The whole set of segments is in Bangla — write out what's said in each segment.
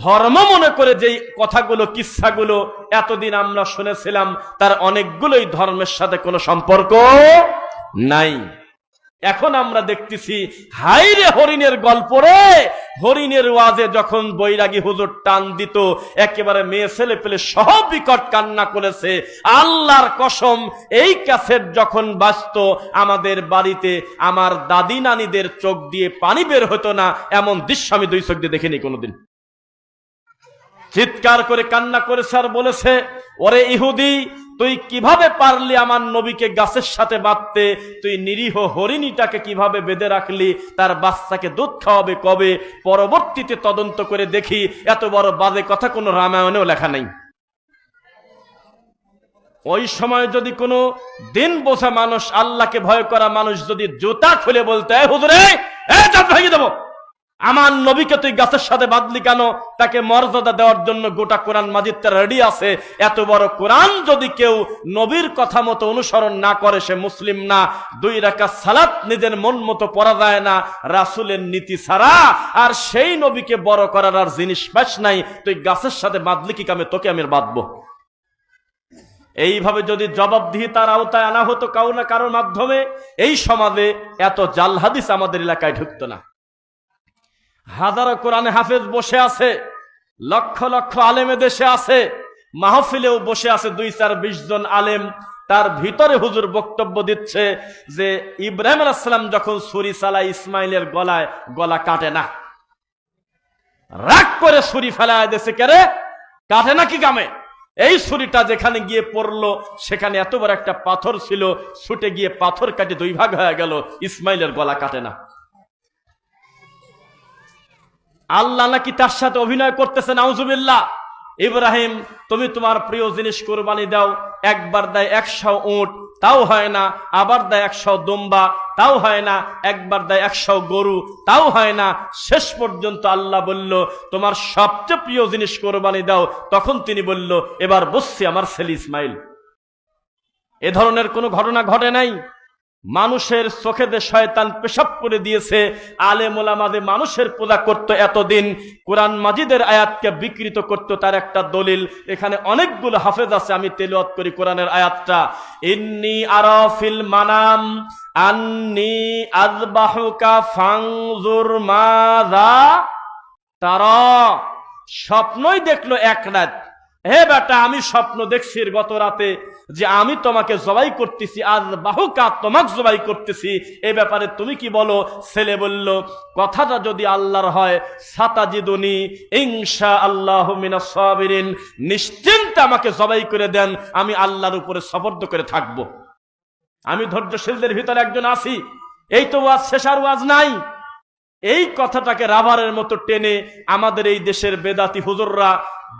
ধর্ম মনে করে যেই কথাগুলো কিসসাগুলো এতদিন আমরা শুনেছিলাম তার অনেকগুলোই ধর্মের সাথে কোনো সম্পর্ক নাই। এখন আমরা দেখতেছি হাইরে হরিণের গল্প রে, হরিণের ওয়াজে যখন বৈরাগী হুজুর টান দিত একেবারে মেয়ে ছেলে পেলে সহ বিকট কান্না করেছে। আল্লাহর কসম এই ক্যাসেট যখন বাজতো আমাদের বাড়িতে আমার দাদি নানিদের চোখ দিয়ে পানি বের হতো না, এমন দৃশ্য আমি দুই চোখ দিয়ে দেখিনি কোনোদিন। চিৎকার করে কান্না করেছে আর বলেছে, ওরে ইহুদি তুই কিভাবে পারলি আমার নবীকে গাছের সাথে বাঁধতে? তুই নিরীহ হরিণীটাকে কিভাবে বেঁধে রাখলি? তার বাচ্চাকে দুধ খাওয়াবে কবে? পরবর্তীতে তদন্ত করে দেখি এত বড় বাজে কথা কোনো রামায়ণেও লেখা নাই। ওই সময় যদি কোনো দিন বোঝা মানুষ, আল্লাহকে ভয় করা মানুষ যদি জুতা খুলে বলতে, হুজুরে দাঁত ভেঙে দেবো, আমার নবীকে তুই গাছের সাথে বাঁধলি কেন? তাকে মর্যাদা দেওয়ার জন্য গোটা কোরআন মাজিদটা রেডি আছে। এত বড় কোরআন যদি কেউ নবীর কথা মতো অনুসরণ না করে সে মুসলিম না। 2 রাকাত সালাত নিজের মন মতো পড়া যায় না রাসূলের নীতি ছাড়া। আর সেই নবীকে বড় করার আর জিনিস পাস নাই, তুই গাছের সাথে বাঁধলি কি কামে? তোকে আমি বাঁধবো। এইভাবে যদি জবাবদিহিতার আওতায় আনা হতো কারো না কারোর মাধ্যমে, এই সমাজে এত জাল হাদিস আমাদের এলাকায় ঢুকতো না। হাজারো কোরআনে হাফেজ বসে আছে, লক্ষ লক্ষ আলেমে দেশে আছে, মাহফিলেও বসে আছে 2-4-20 জন আলেম। তার ভিতরে হুজুর বক্তব্য দিচ্ছে যে ইব্রাহিম আলাইহিস সালাম যখন ছুরি চালায় ইসমাইলের গলা কাটে না। রাগ করে ছুরি ফেলায় দিয়েছে, কেরে কাটে না কি কামে? এই ছুরিটা যেখানে গিয়ে পড়লো সেখানে এত বড় একটা পাথর ছিল, ছুটে গিয়ে পাথর কাটে 2 ভাগ হয়ে গেল, ইসমাইলের গলা কাটে না। আল্লাহ নাকি তার সাথে অভিনয় করতেছে, নাউজুবিল্লাহ। ইব্রাহিম তুমি তোমার প্রিয় জিনিস কুরবানি দাও, একবার দেয় 100 উট, তাও হয় না। আবার দেয় 100 দুম্বা, তাও হয় না। একবার দেয় 100 গরু, তাও হয় না। শেষ পর্যন্ত আল্লাহ বলল তোমার সবচেয়ে প্রিয় জিনিস কুরবানি দাও। তখন তিনি বলল এবার বসছি আমার ছেলে ইসমাইল। এ ধরনের কোনো ঘটনা ঘটে নাই। মানুষের চোখে দিয়ে শয়তান পেশাব করে দিয়েছে। আলেম ওলামাদে মানুষের পূজা করত এতদিন, কোরআন মাজিদের আয়াতকে বিকৃত করত। তার একটা দলিল এখানে অনেকগুলো হাফেজ আছে, আমি তেলাওয়াত করি কোরআনের আয়াতটা। ইন্নী আরা ফিল মানাম আন্নী আযবাহুকা ফানজুর মাযা তারা। স্বপ্নই দেখলো এক রাত, হে বেটা আমি স্বপ্ন দেখছি গত রাতে যে আমি তোমাকে জবাই করতেছি, আজ বাহুকা তোমাকে জবাই করতেছি, এই ব্যাপারে তুমি কি বলো? ছেলে বলল কথাটা যদি আল্লাহর হয়, সাতাজিদুনি ইনশাআল্লাহু মিনাস সাবিরিন, নিশ্চিন্তে আমাকে জবাই করে দেন, আমি আল্লাহর উপরে সবর্দ করে থাকব। আমি ধৈর্যশীলদের ভিতরে একজন আছি। এই তো ওয়াজ শেষ, আর ওয়াজ নাই। এই কথাটাকে রাবারের মতো টেনে আমাদের এই দেশের বেদাতি হুজুররা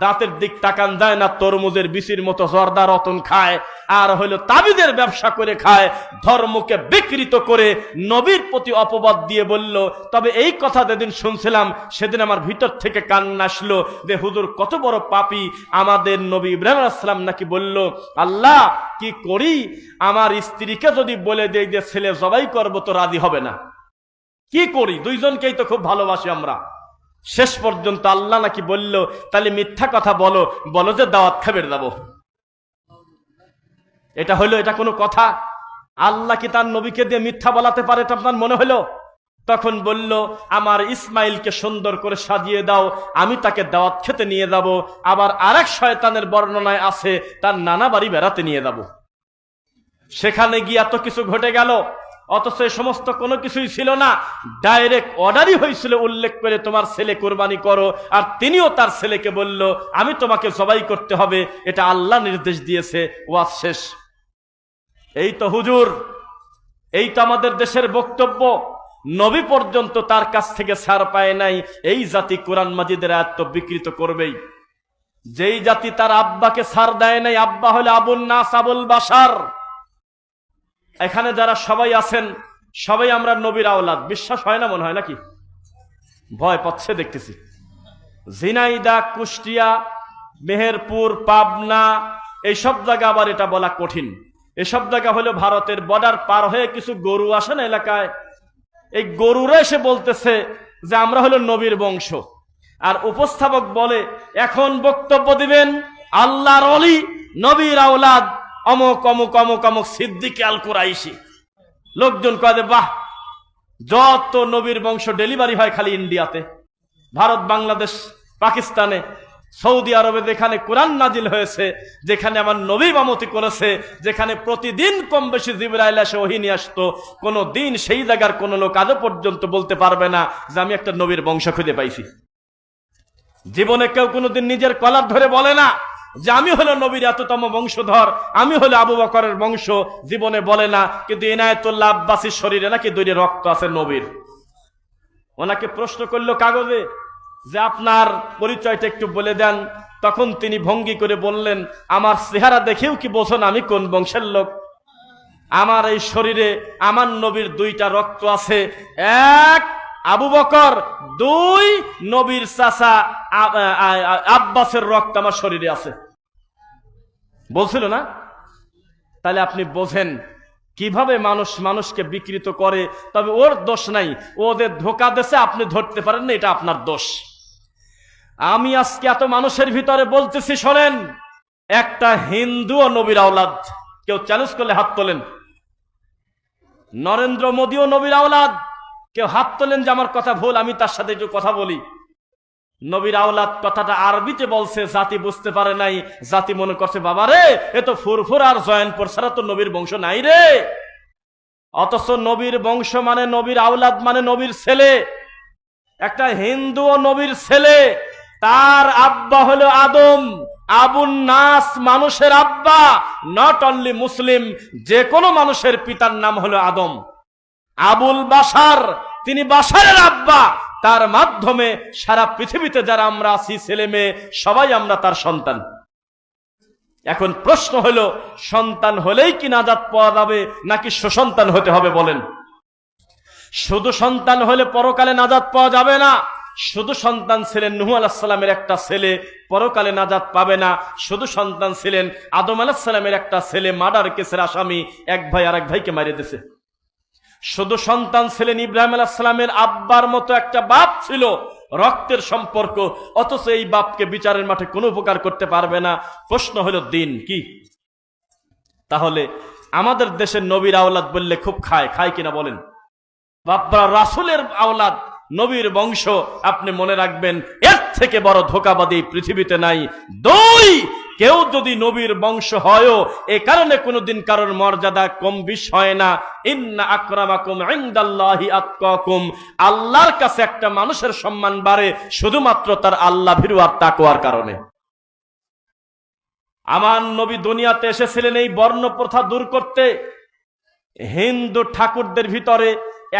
দাঁতের দিক তাকান যায় না, তরমুজের বিচির মতো জর্দা রতন খায়, আর হইলো তাবিদের ব্যবসা করে খায়, ধর্মকে বিকৃত করে নবীর প্রতি অপবাদ দিয়ে বলল। তবে এই কথা যেদিন শুনছিলাম সেদিন আমার ভিতর থেকে কান্না আসলো যে হুজুর কত বড় পাপী। আমাদের নবী ইব্রাহিম আলাইহিস সালাম নাকি বলল আল্লাহ কি করি, আমার স্ত্রীকে যদি বলে দেই যে ছেলে জবাই করবো তো রাজি হবে না, কি করি? 2 জনকেই তো খুব ভালোবাসি আমরা। শেষ পর্যন্ত আল্লাহ নাকি বলল তাহলে মিথ্যা কথা বলো, বলো যে দাওয়াত খাবে যাবো। এটা হলো, এটা কোনো কথা? আল্লাহ কি তার নবীকে দিয়ে মিথ্যা বলাতে পারে এটা আপনার মনে হলো? তখন বলল আমার ইসমাইলকে সুন্দর করে সাজিয়ে দাও, আমি তাকে দাওয়াত খেতে নিয়ে যাব। আবার আরেক শয়তানের বর্ণনায় আছে তার নানা বাড়ি বেড়াতে নিয়ে যাব। সেখানে গিয়ে এত কিছু ঘটে গেল, অথচ সমস্ত কোনো কিছুই ছিল না। ডাইরেক্ট অর্ডারই হয়েছিল উল্লেখ করে তোমার ছেলে কোরবানি করো, আর তিনিও তার ছেলেকে বলল আমি তোমাকে জবাই করতে হবে, এটা আল্লাহ নির্দেশ দিয়েছে। ওয়াজ শেষ। এই তো হুজুর, এই তো আমাদের দেশের বক্তব্য। নবী পর্যন্ত তার কাছ থেকে ছাড় পায় নাই। এই জাতি কোরআন মাজিদের আয়াত তো বিকৃত করবেই। যেই জাতি তার আব্বাকে ছাড় দেয় নাই, আব্বা হলে আবুল নাস আবুল বাশার। এখানে যারা সবাই আছেন সবাই আমরা নবীর আওলাদ, বিশ্বাস হয় না মনে হয় নাকি? ভয় পাচ্ছে দেখতেছি। ঝিনাইদহ, কুষ্টিয়া, মেহেরপুর, পাবনা এইসব জায়গা আবার এটা বলা কঠিন। এসব জায়গা হলো ভারতের বর্ডার পার হয়ে কিছু গরু আসে না এলাকায়, এই গরুরা এসে বলতেছে যে আমরা হলো নবীর বংশ। আর উপস্থাপক বলে এখন বক্তব্য দিবেন আল্লাহর ওলি নবীর আওলাদ অমুক অমুক অমুক অমুক সিদ্দিক আল কুরাইশি। লোকজন কয়ে বাহ, যত নবীর বংশ ডেলিভারি হয় খালি ইন্ডিয়াতে, ভারত, বাংলাদেশ, পাকিস্তানে, সৌদি আরবে, যেখানে কোরআন নাজিল হয়েছে, যেখানে আমার নবী ইমামতি করেছে, যেখানে প্রতিদিন কম বেশি জিবরাইল এসে ওহী নিয়ে আসতো, কোনো দিন সেই জায়গার কোনো লোক আজও পর্যন্ত বলতে পারবে না যে আমি একটা নবীর বংশ খুঁজে পাইছি। জীবনে কেউ কোনোদিন নিজের কলার ধরে বলে না যে আমি হলো নবীর এততম বংশধর, আমি হলো আবু বকরের বংশ, জীবনে বলে না। কিন্তু ইনায়েতুল্লাহ আব্বাসীর শরীরে নাকি দুইটি রক্ত আছে নবীর। ওনাকে প্রশ্ন করলো কাগজে যে আপনার পরিচয়টা একটু বলে দেন, তখন তিনি ভঙ্গি করে বললেন আমার চেহারা দেখেও কি বোঝেন আমি কোন বংশের লোক? আমার এই শরীরে আমার নবীর দুইটা রক্ত আছে, এক আবু বকর, দুই নবীর চাচা আব্বাসের রক্ত আমার শরীরে আছে। বলছিল না? তাহলে আপনি বোঝেন কিভাবে মানুষ মানুষকে বিকৃত করে। তবে ওর দোষ নাই, ওদের ধোকা দেশে আপনি ধরতে পারেন না, এটা আপনার দোষ। আমি আজকে এত মানুষের ভিতরে বলতেছি, শোনেন, একটা হিন্দু ও নবীর আওলাদ। কেউ চ্যালেঞ্জ করলে হাত তোলেন। নরেন্দ্র মোদীও নবীর আওলাদ। কেউ হাত তোলেন যে আমার কথা ভুল, আমি তার সাথে একটু কথা বলি। নবীর আওলাদ কথাটা আরবিতে বলছে, জাতি বুঝতে পারে নাই। জাতি মনে করছে বাবা রে, এ তো ফুরফুর আর জয়নপুর ছাড়া তো নবীর বংশ নাই রে। অথচ নবীর বংশ মানে নবীর আওলাদ মানে নবীর ছেলে। একটা হিন্দু ও নবীর ছেলে, তার আব্বা হলো আদম। আবুন নাস মানুষের আব্বা, নট অনলি মুসলিম, যে কোনো মানুষের পিতার নাম হলো আদম। আবুল বাশার, তিনি বাশারের আব্বা। তার মাধ্যমে সারা পৃথিবীতে যারা আমরা আছি, ছেলে মেয়ে, সবাই আমরা তার সন্তান। এখন প্রশ্ন হলো, সন্তান হলেই কি নাজাত পাওয়া যাবে নাকি সুসন্তান হতে হবে? বলেন। শুধু সন্তান হলে পরকালে নাজাত পাওয়া যাবে না। শুধু সন্তান ছিলেন নূহ আলাইহিস সালামের একটা ছেলে, পরকালে নাজাত পাবে না। শুধু সন্তান ছিলেন আদম আলাইহিস সালামের একটা ছেলে, মার্ডার কেসের আসামি, এক ভাই আরেক ভাইকে মারিয়ে দিয়েছে। শুধু সন্তান ছিলেন ইব্রাহিম আলাইহিস সালামের আব্বার মতো একটা বাপ ছিল, রক্তের সম্পর্ক, অথচ এই বাপকে বিচারের মাঠে কোনো উপকার করতে পারবে না। প্রশ্ন হলো দিন কি? তাহলে আমাদের দেশের নবীর আওলাদ বললে খুব খায় কিনা বলেন? বাপরা রাসূলের আওলাদ, নবীর বংশ। আপনি মনে রাখবেন, এর থেকে বড় ধোঁকাবাদী পৃথিবীতে নাই। দুই, কেউ যদি নবীর বংশ হয়ও, এ কারণে কোনোদিন কারোর মর্যাদা কম বেশি হয় না। ইন্না আকরামাকুম ইনদাল্লাহি আতকাকুম, আল্লাহর কাছে একটা মানুষের সম্মান বাড়ে শুধুমাত্র তার আল্লাহ ভীরু আর তাকওয়ার কারণে। আমার নবী দুনিয়াতে এসেছিলেন এই বর্ণ প্রথা দূর করতে। হিন্দু ঠাকুরদের ভিতরে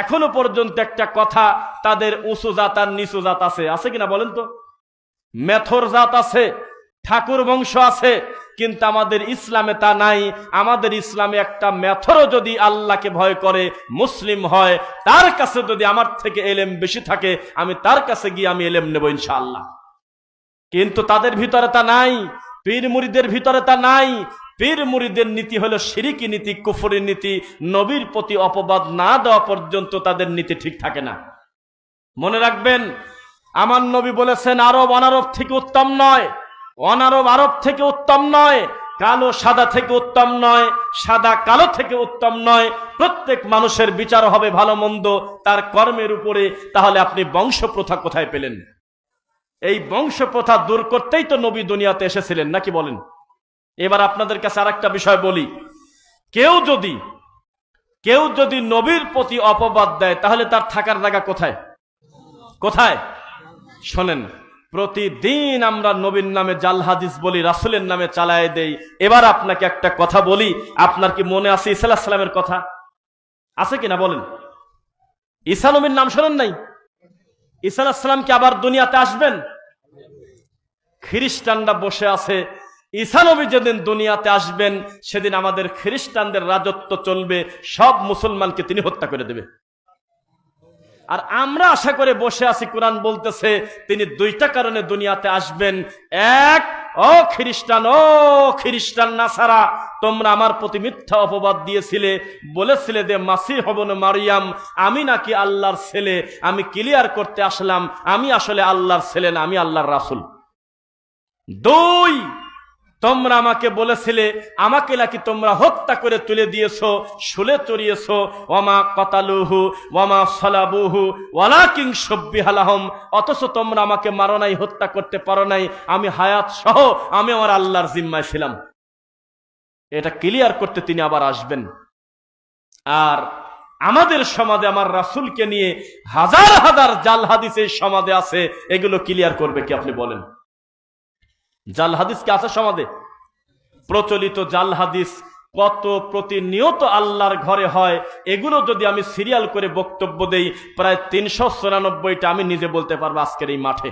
এখনো পর্যন্ত একটা কথা, তাদের উঁচু জাত আর নিচু জাত আছে কিনা বলেন তো? মেথর জাত আছে, ঠাকুর বংশ আছে, কিন্তু আমাদের ইসলামে তা নাই। আমাদের ইসলামে একটা মেথরও যদি আল্লাহকে ভয় করে, মুসলিম হয়, তার কাছে যদি আমার থেকে এলেম বেশি থাকে, আমি তার কাছে গিয়ে আমি এলেম নেব ইনশাআল্লাহ। কিন্তু তাদের ভিতরে তা নাই, পীর মুরিদের ভিতরে তা নাই। পীর মুরিদের নীতি হলো শিরকি নীতি, কুফরি নীতি। নবীর প্রতি অপবাদ না দেওয়া পর্যন্ত তাদের নীতি ঠিক থাকে না। মনে রাখবেন, আমার নবী বলেছেন আরব অনারব থেকে উত্তম নয়, অনারব আরব থেকে উত্তম নয়, কালো সাদা থেকে উত্তম নয়, সাদা কালো থেকে উত্তম নয়। প্রত্যেক মানুষের বিচার হবে ভালো মন্দ তার কর্মের উপরে। তাহলে আপনি বংশ প্রথা কোথায় পেলেন? এই বংশ প্রথা দূর করতেই তো নবী দুনিয়াতে এসেছিলেন, নাকি বলেন? এবার আপনাদের কাছে আরেকটা বিষয় বলি, কেউ যদি নবীর প্রতি অপবাদ দেয়, তাহলে তার থাকার জায়গা কোথায়? কোথায়? শোনেন, প্রতিদিন আমরা নবীর নামে জাল হাদিস বলি, রাসূলের নামে চালায় দেই। এবার আপনাকে একটা কথা বলি, আপনার কি মনে আছে ঈসা আলাইহিস সালামের কথা? আছে কিনা বলেন? ঈসা নবীর নাম শোনেন নাই? ঈসা আলাইহিস সালাম কি আবার দুনিয়াতে আসবেন? খ্রিস্টানরা বসে আছে, ঈসা নবী যেদিন দুনিয়াতে আসবেন সেদিন আমাদের খ্রিস্টানদের রাজত্ব চলবে, সব মুসলমানকে তিনি হত্যা করে দেবে। আর আমরা আশা করে বসে আছি, কোরআন বলতেছে তিনি দুইটা কারণে দুনিয়াতে আসবেন। এক, ও খ্রিস্টান নাসারা, তোমরা আমার প্রতি মিথ্যা অপবাদ দিয়েছিলে, বলেছিলে যে মাসিহ ইবনে মারইয়াম আমি নাকি আল্লাহর ছেলে। আমি ক্লিয়ার করতে আসলাম, আমি আসলে আল্লাহর ছেলে না, আমি আল্লাহর রাসূল। দুই, তোমরা আমাকে বলেছিলে আমাকে নাকি তোমরা হত্যা করে তুলে দিয়েছো, শুলে চড়িয়েছো। ওয়ামা কাতালুহু ওয়ামা সালাবুহু ওয়ালাকিন শুব্বিহা লাহুম, অথচ তোমরা আমাকে মারো নাই, হত্যা করতে পারো নাই। আমি হায়াত সহ আমি আমার আল্লাহর জিম্মায় ছিলাম। এটা ক্লিয়ার করতে তিনি আবার আসবেন। আর আমাদের সমাজে আমার রাসূলকে নিয়ে হাজার হাজার জাল হাদিস এই সমাজে আছে, এগুলো ক্লিয়ার করবে কি আপনি বলেন? জাল হাদিস কি আছে সমাজে? প্রচলিত জাল হাদিস কত প্রতিনিয়ত আল্লাহর ঘরে হয়, এগুলো যদি আমি সিরিয়াল করে বক্তব্য দেই, প্রায় 394টা আমি নিজে বলতে পারবো আজকের এই মাঠে,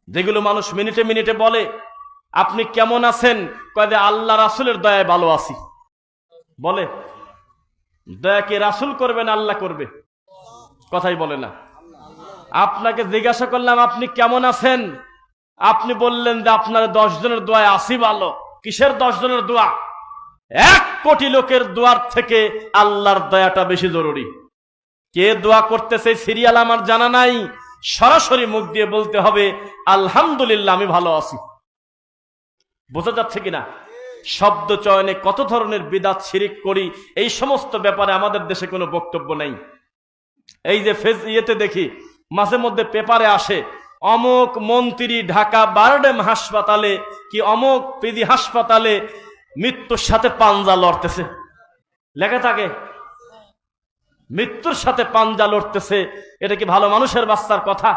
যেগুলো মানুষ মিনিটে মিনিটে বলে। আপনি কেমন আছেন? কয় যে আল্লাহ রাসূলের দয়ায় ভালো আছি। বলে দয়া কি রাসূল করবে না আল্লাহ করবে? কথাই বলে না। আপনাকে জিজ্ঞাসা করলাম আপনি কেমন আছেন, আপনি বললেন যে আপনার 10 জনের দোয়ায় আসি ভালো। কিসের 10 জনের দোয়া? 1 কোটি লোকের দোয়ার থেকে আল্লাহর দয়াটা বেশি জরুরি। কে দোয়া করতেছে সিরিয়াল আমার জানা নাই, সরাসরি মুখ দিয়ে বলতে হবে আলহামদুলিল্লাহ আমি ভালো আছি। বোঝা যাচ্ছে কিনা? শব্দ চয়নে কত ধরনের বিদআত শিরিক করি, এই সমস্ত ব্যাপারে আমাদের দেশে কোনো বক্তব্য নেই। এই যে ইয়েতে দেখি মাঝে মধ্যে পেপারে আসে অমুক মন্ত্রী ঢাকা বারডেম হাসপাতালে কি অমুক পিজি হাসপাতালে মৃত্যুর সাথে পাঞ্জা লড়তেছে, লেখা থাকে মৃত্যুর সাথে পাঞ্জা লড়তেছে। এটা কি ভালো মানুষের বাচ্চার কথা?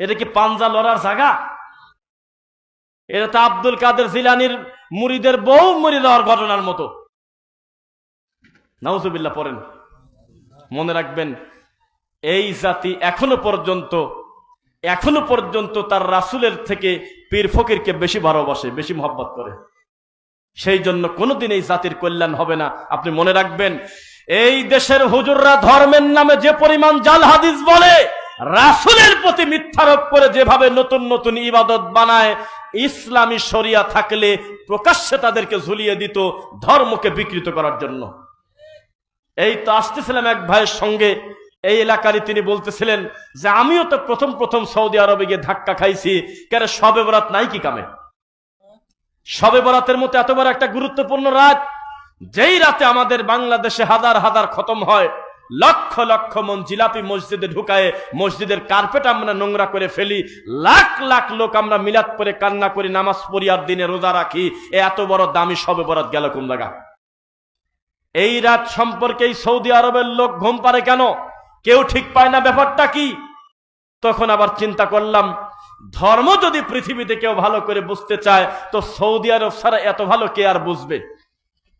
এটা কি পাঞ্জা লড়ার জায়গা? এটা তো আব্দুল কাদের জিলানীর মুরিদের বউ মরে যাওয়ার ঘটনার মতো। নাউজুবিল্লাহ পড়েন। মনে রাখবেন এই জাতি এখনো পর্যন্ত তার রাসূলের থেকে পীর ফকিরকে বেশি ভালোবাসে, বেশি মহব্বত করে। সেই জন্য কোনোদিন এই জাতির কল্যাণ হবে না। আপনি মনে রাখবেন এই দেশের হুজুররা ধর্মের নামে যে পরিমাণ জাল হাদিস বলে, রাসূলের প্রতি মিথ্যারোপ করে যেভাবে নতুন নতুন ইবাদত বানায়, ইসলামী শরিয়া থাকলে প্রকাশ্যে তাদেরকে ঝুলিয়ে দিত ধর্মকে বিকৃত করার জন্য। এই তো আসতেছিলাম এক ভাইয়ের সঙ্গে, এই এলাকারই তিনি বলতেছিলেন যে আমিও তো প্রথম সৌদি আরবে গিয়ে ধাক্কা খাইছি, কেন শবে বরাত নাই কি কামে? শবে বরাতের মতো এত বড় একটা গুরুত্বপূর্ণ রাত, যেই রাতে আমাদের বাংলাদেশে হাজার হাজার খতম হয়, লক্ষ লক্ষ মন জিলাপি মসজিদে ঢুকায়, মসজিদের কার্পেট আমরা নোংরা করে ফেলি, লাখ লাখ লোক আমরা মিলাদ করে কান্না করি, নামাজ পড়ি আর দিনে রোজা রাখি, এত বড় দামি শবে বরাত গেল কোন জায়গা? এই রাত সম্পর্কে এই সৌদি আরবের লোক ঘুম পারে কেন? কেউ ঠিক পায় না ব্যাপারটা কি? তখন আবার চিন্তা করলাম ধর্ম যদি পৃথিবীতে কেউ ভালো করে বুঝতে চায় তো সৌদি আরব ছাড়া এত ভালো কে আর বুঝবে?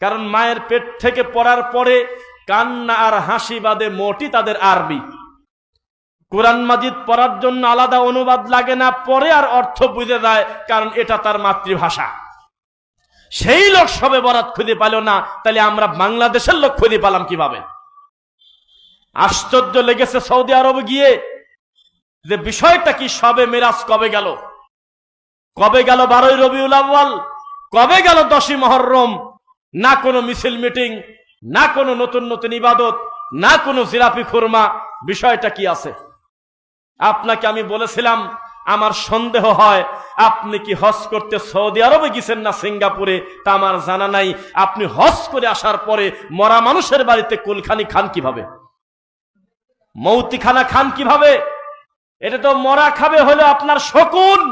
কারণ মায়ের পেট থেকে পড়ার পরে কান্না আর হাসি বাদে মোটি তাদের আরবি। কোরআন মাজিদ পড়ার জন্য আলাদা অনুবাদ লাগে না, পরে আর অর্থ বুঝে যায়, কারণ এটা তার মাতৃভাষা। সেই লোক শবে বরাত খুঁজে পেল না, তাহলে আমরা বাংলাদেশের লোক খুঁজে পেলাম কিভাবে? আশ্চর্য লেগেছে সৌদি আরবে গিয়ে যে বিষয়টা কি, শবে মিরাজ কবে গেল? 12ই রবিউল আউয়াল, কবে গেল 10ই মুহররম? না কোনো মিছিল মিটিং, না কোনো নতুন নতুন ইবাদত, না কোনো জিলাপি খুরমা। বিষয়টা কি আছে? আপনাকে আমি বলেছিলাম আমার সন্দেহ হয় আপনি কি হজ করতে সৌদি আরবে গেছেন না সিঙ্গাপুরে, তা আমার জানা নাই। আপনি হজ করে আসার পরে মরা মানুষের বাড়িতে কুলখানি খান কিভাবে? মৌতিখানা খান কিভাবে? এটা তো মরা খাবে হলো আপনার শকুন।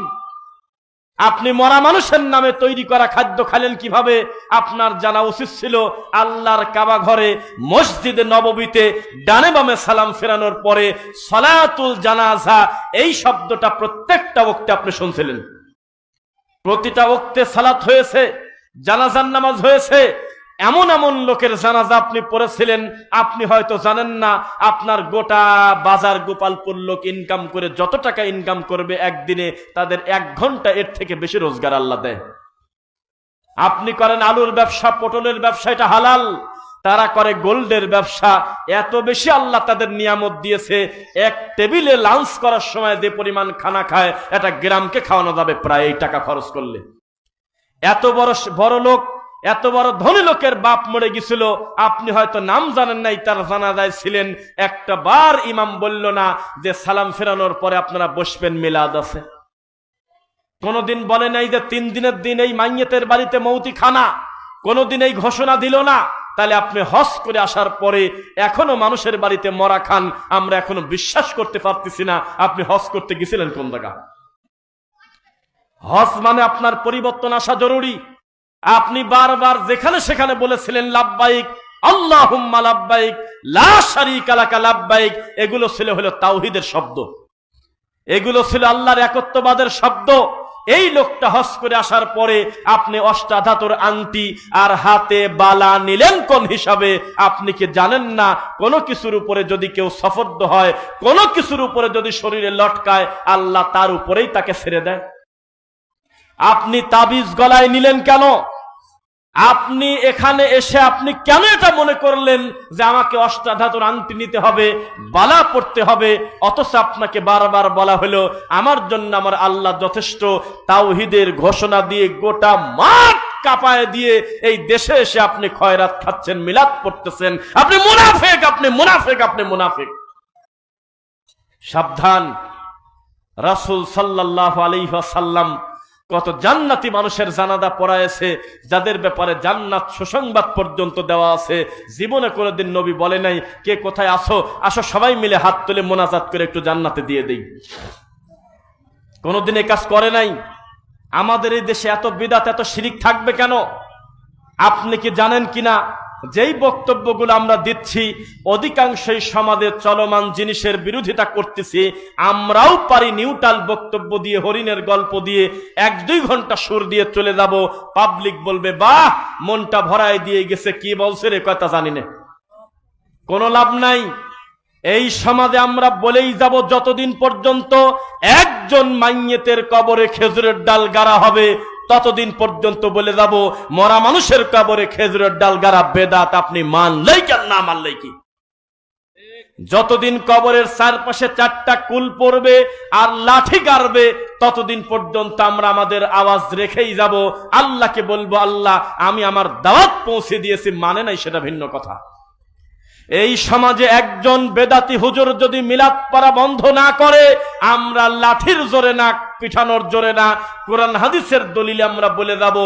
আপনি মরা মানুষের নামে তৈরি করা খাদ্য খালেন কিভাবে? আপনার জানা উচিত ছিল আল্লাহর কাবা ঘরে মসজিদে নববীতে ডানে বামে সালাম ফেরানোর পরে সালাতুল জানাজা, এই শব্দটা প্রত্যেকটা ওয়াক্তে আপনি শুনছিলেন। প্রতিটা ওয়াক্তে সালাত হয়েছে, জানাজার নামাজ হয়েছে। এমন এমন লোকের জানাজা আপনি পড়েছিলেন, আপনি হয়তো জানেন না। আপনার গোটা বাজার গোপালপুর লোক ইনকাম করে যত টাকা ইনকাম করবে একদিনে, তাদের 1 ঘন্টা এর থেকে বেশি রোজগার আল্লাহ দেয়। আপনি করেন আলুর ব্যবসা, পটলের ব্যবসা, এটা হালাল। তারা করে গোল্ডের ব্যবসা। এত বেশি আল্লাহ তাদের নিয়ামত দিয়েছে, এক টেবিলে লাঞ্চ করার সময় যে পরিমাণ খানা খায় এটা গ্রামকে খাওয়ানো যাবে প্রায় এই টাকা খরচ করলে। এত বড় লোক, এত বড় ধনী লোকের বাপ মরে গেছিল, আপনি হয়তো নাম জানেন নাই, তার জানাজায় ছিলেন। একটা বার ইমাম বলল না যে সালাম ফেরানোর পরে আপনারা বসবেন, মিলাদ আছে। কোনদিন বলে নাই যে 3 দিনের দিন এই মাইয়েতের বাড়িতে মৌতি খানা, কোনদিন এই ঘোষণা দিল না। তাহলে আপনি হজ করে আসার পরে এখনো মানুষের বাড়িতে মরা খান, আমরা এখনো বিশ্বাস করতে পারতেছি না আপনি হজ করতে গেছিলেন কোন জায়গা। হজ মানে আপনার পরিবর্তন আসা জরুরি। আপনি বারবার যেখানে সেখানে বলেছিলেন লাব্বাইক আল্লাহুম্মা লাব্বাইক লা শারীকা লাকা লাব্বাইক, এগুলো ছিল হলো তাওহীদের শব্দ, এগুলো ছিল আল্লাহর একত্ববাদের শব্দ। এই লোকটা হজ করে আসার পরে আপনি অষ্টাধাতুর আংটি আর হাতে বালা নিলেন কোন হিসাবে? আপনি কি জানেন না কোনো কিছুর উপরে যদি কেউ সফর্দ হয়, কোনো কিছুর উপরে যদি শরীরে লটকায়, আল্লাহ তার উপরেই তাকে ছেড়ে দেয়। আপনি তাবিজ গলায় নিলেন কেন? আপনি এখানে এসে আপনি কেন এটা মনে করলেন যে আমাকে অষ্টাধাতুর আংটি নিতে হবে, বালা পড়তে হবে? অথচ আপনাকে বারবার বলা হলো আমার জন্য আমার আল্লাহ যথেষ্ট। তাওহীদের ঘোষণা দিয়ে গোটা মাঠ কাঁপায় দিয়ে এই দেশে এসে আপনি খয়রাত খাচ্ছেন, মিলাদ পড়তেছেন। আপনি মুনাফিক, আপনি মুনাফিক, আপনি মুনাফিক। সাবধান। রাসূল সাল্লাল্লাহু আলাইহি ওয়াসাল্লাম কত জান্নাতি মানুষের জানাজা পড়ায়ছে, যাদের ব্যাপারে জান্নাত সুসংবাদ পর্যন্ত দেওয়া আছে। জীবনে কোনোদিন নবী বলে নাই কে কোথায় আসো, আসো সবাই মিলে হাত তুলে মোনাজাত করে একটু জান্নাতে দিয়ে দেই। কোনোদিন এই কাজ করে নাই। আমাদের এই দেশে এত বিদআত, এত শিরিক থাকবে কেন? আপনি কি জানেন কিনা যেই বক্তব্যগুলো আমরা দিচ্ছি অধিকাংশই সমাজের চলমান জিনিসের বিরোধিতা করতেছি। আমরাও পারি নিউট্রাল বক্তব্য দিয়ে, হরিণের গল্প দিয়ে 1-2 ঘন্টা সুর দিয়ে চলে যাব। পাবলিক বলবে বাহ, মনটা ভরায় দিয়ে গেছে, কি বলছে রে কথা জানি না। কোনো লাভ নাই। এই সমাজে আমরা বলেই যাব যতদিন পর্যন্ত একজন মাইয়েতের কবরে খেজুরের ডাল গাড়া হবে ততদিন পর্যন্ত বলে যাব মরা মানুষের কবরে খেজুরের ডাল গাড়া বেদাত। আপনি মানলেই কেন, না মানলেই কি? যতদিন কবরের চারপাশে 4টা কুল পড়বে আর লাঠি গাড়বে ততদিন পর্যন্ত আমরা আমাদের আওয়াজ রেখেই যাব। আল্লাহকে বলবো আল্লাহ আমি আমার দাওয়াত পৌঁছে দিয়েছি, মানে নাই সেটা ভিন্ন কথা। এই সমাজে একজন বেদাতি হুজুর যদি মিলাদ পড়া বন্ধ না করে, আমরা লাঠির জোরে না, পিঠানোর জোরে না, কোরআন হাদিসের দলিলে আমরা বলে যাব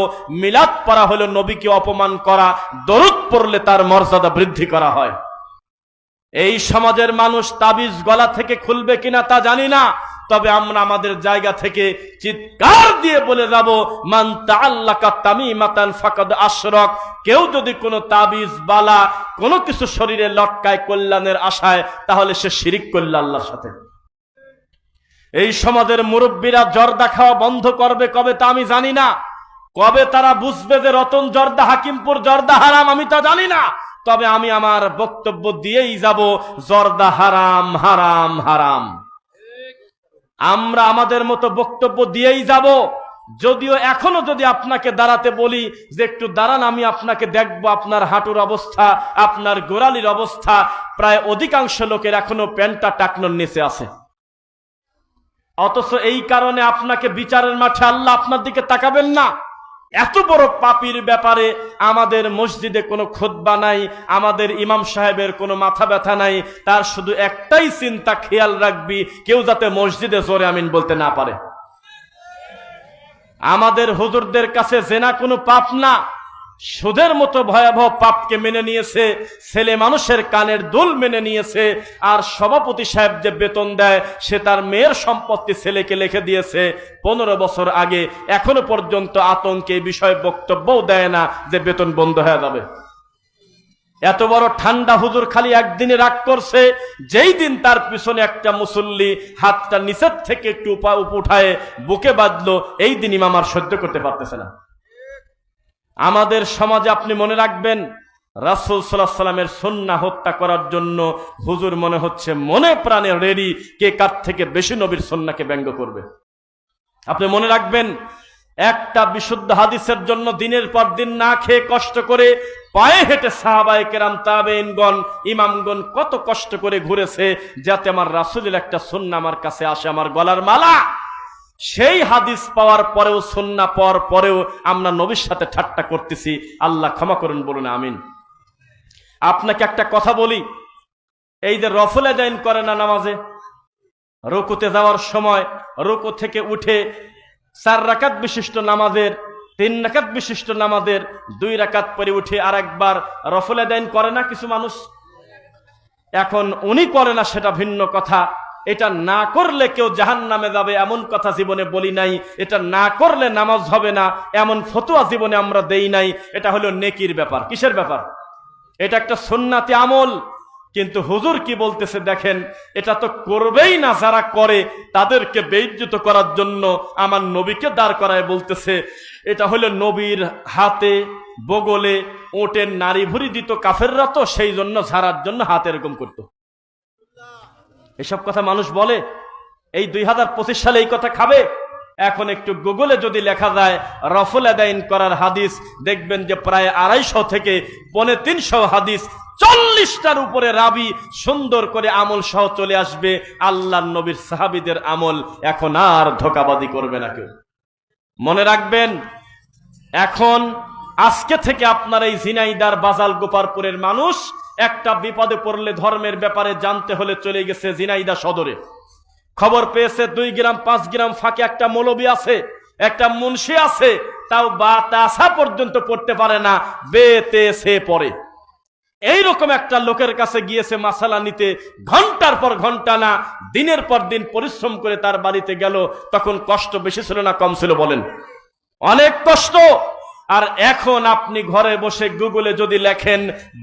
মিলাদ পড়া হলো নবীকে অপমান করা, দরুদ পড়লে তার মর্যাদা বৃদ্ধি করা হয়। এই সমাজের মানুষ তাবিজ গলা থেকে খুলবে কিনা তা জানি না, তবে আমরা আমাদের জায়গা থেকে চিৎকার দিয়ে বলে যাব মান তাআল্লাকা তামিমাতান ফাকাদ আশরাক। কেউ যদি কোনো তাবিজ বালা কোনো কিছু শরীরে লটকায় কল্যাণের আশায়, তাহলে সে শিরিক করল আল্লাহর সাথে। এই সমাজের মুরব্বীরা জর্দা খাওয়া বন্ধ করবে কবে তা আমি জানি না। কবে তারা বুঝবে যে রতন জর্দা, হাকিমপুর জর্দা হারাম, আমি তা জানি না। তবে আমি আমার বক্তব্য দিয়েই যাব জর্দা হারাম, হারাম, হারাম। আমরা আমাদের মতো বক্তব্য দিয়েই যাব। যদিও এখনো যদি আপনাকে দাঁড়াতে বলি যে একটু দাঁড়ান, আমি আপনাকে দেখবো আপনার হাঁটুর অবস্থা, আপনার গোড়ালির অবস্থা, প্রায় অধিকাংশ লোকের এখনো প্যান্টটা টাকনোর নিচে আছে। অথচ এই কারণে আপনাকে বিচারের মাঠে আল্লাহ আপনার দিকে তাকাবেন না। এত বড় পাপীর ব্যাপারে আমাদের মসজিদে কোনো খুতবা নাই, আমাদের ইমাম সাহেবের কোনো মাথা ব্যথা নাই। তার শুধু একটাই চিন্তা, খেয়াল রাখবি কেউ যাতে মসজিদে জোরে আমিন বলতে না পারে। আমাদের হুজুরদের কাছে জেনা কোনো পাপ না, সুদের মতো ভয়াবহ পাপকে মেনে নিয়েছে, ছেলে মানুষের কানের দুল মেনে নিয়েছে। আর সভাপতি সাহেব যে বেতন দেয় সে তার মেয়ের সম্পত্তি ছেলেকে লিখে দিয়েছে 15 বছর আগে। এখনো পর্যন্ত আতঙ্কে এই বিষয়ে বক্তব্যও দেয় না যে বেতন বন্ধ হয়ে যাবে। এত বড় ঠান্ডা হুজুর খালি একদিনে রাগ করছে, যেই দিন তার পিছনে একটা মুসল্লি হাতটা নিচের থেকে একটু উঠায় বুকে বাঁধলো, এই দিন ইমাম আর সহ্য করতে পারতেছে না। আমাদের সমাজে আপনি মনে রাখবেন রাসূল সাল্লাল্লাহু আলাইহি ওয়াসাল্লামের সুন্নাহ হত্যা করার জন্য হুজুর মনে হচ্ছে মনে প্রাণে রেডি, কে কার থেকে বেশি নবীর সুন্নাহকে ব্যঙ্গ করবে। আপনি মনে রাখবেন একটা বিশুদ্ধ হাদিসের জন্য দিনের পর দিন না খেয়ে কষ্ট করে পায়ে হেঁটে সাহাবায়ে কেরাম, তাবেঈনগণ, ইমামগণ কত কষ্ট করে ঘুরেছে যাতে আমার রাসূলের একটা সুন্নাহ আমার কাছে আসে, আমার গলার মালা। সেই হাদিস পাওয়ার পরেও, সুন্নাহ পাওয়ার পরেও আমরা নবীর সাথে ঠাট্টা করতেছি। আল্লাহ ক্ষমা করুন, বলুন আমিন। আপনাকে একটা কথা বলি, এই যে রফল আদায় করে না নামাজে, রুকুতে যাওয়ার সময় রুকু থেকে উঠে 4 রাকাত বিশিষ্ট নামাজের, 3 রাকাত বিশিষ্ট নামাজের 2 রাকাত পরে উঠে আর একবার রফল আদায় করে না কিছু মানুষ। এখন উনি করে না সেটা ভিন্ন কথা, এটা না করলে কেউ জাহান্নামে যাবে এমন কথা জীবনে বলি নাই, এটা না করলে নামাজ হবে না এমন ফতোয়া জীবনে আমরা দেই নাই। এটা হলো নেকির ব্যাপার। কিসের ব্যাপার? এটা একটা সুন্নাতি আমল। কিন্তু হুজুর কি বলতেছে দেখেন, এটা তো করবেই না যারা করে, তাদেরকে বেইজ্জত করার জন্য আমার নবীকে দাঁড় করায় বলতেছে এটা হলো নবীর হাতে বগলে ওটের নারী ভুরি দিত কাফেররা, তো সেই জন্য ঝাড়ার জন্য হাত এরকম করতো। এসব কথা মানুষ বলে, এই 2025 সালে এই কথা খাবে? এখন একটু গুগলে যদি লেখা যায় রফল আদায় করার হাদিস, দেখবেন যে প্রায় 250 থেকে 350 হাদিস, 40টার উপরে রাবি সুন্দর করে আমল সহ চলে আসবে। আল্লাহর নবীর সাহাবীদের আমল। এখন আর ধোঁকাবাজি করবে না কেউ। মনে রাখবেন, এখন আজকে থেকে আপনার এই ঝিনাইদার বাজাল গোপারপুরের মানুষ একটা বিপদে পড়লে ধর্মের ব্যাপারে জানতে হলে চলে গেছে ঝিনাইদা সদরে। খবর পেয়েছে 2 গ্রাম 5 গ্রাম ফাঁকে একটা মৌলবী আছে, একটা মুন্সি আছে, তাও বা তাসা পর্যন্ত পড়তে পারে না, বেতে সে পড়ে। এইরকম একটা লোকের কাছে গিয়েছে মাসালা নিতে, ঘন্টার পর ঘন্টা না দিনের পর দিন পরিশ্রম করে তার বাড়িতে গেল। তখন কষ্ট বেশি ছিল না কম ছিল বলেন? অনেক কষ্ট। আর এখন আপনি ঘরে বসে গুগলে যদি লেখেন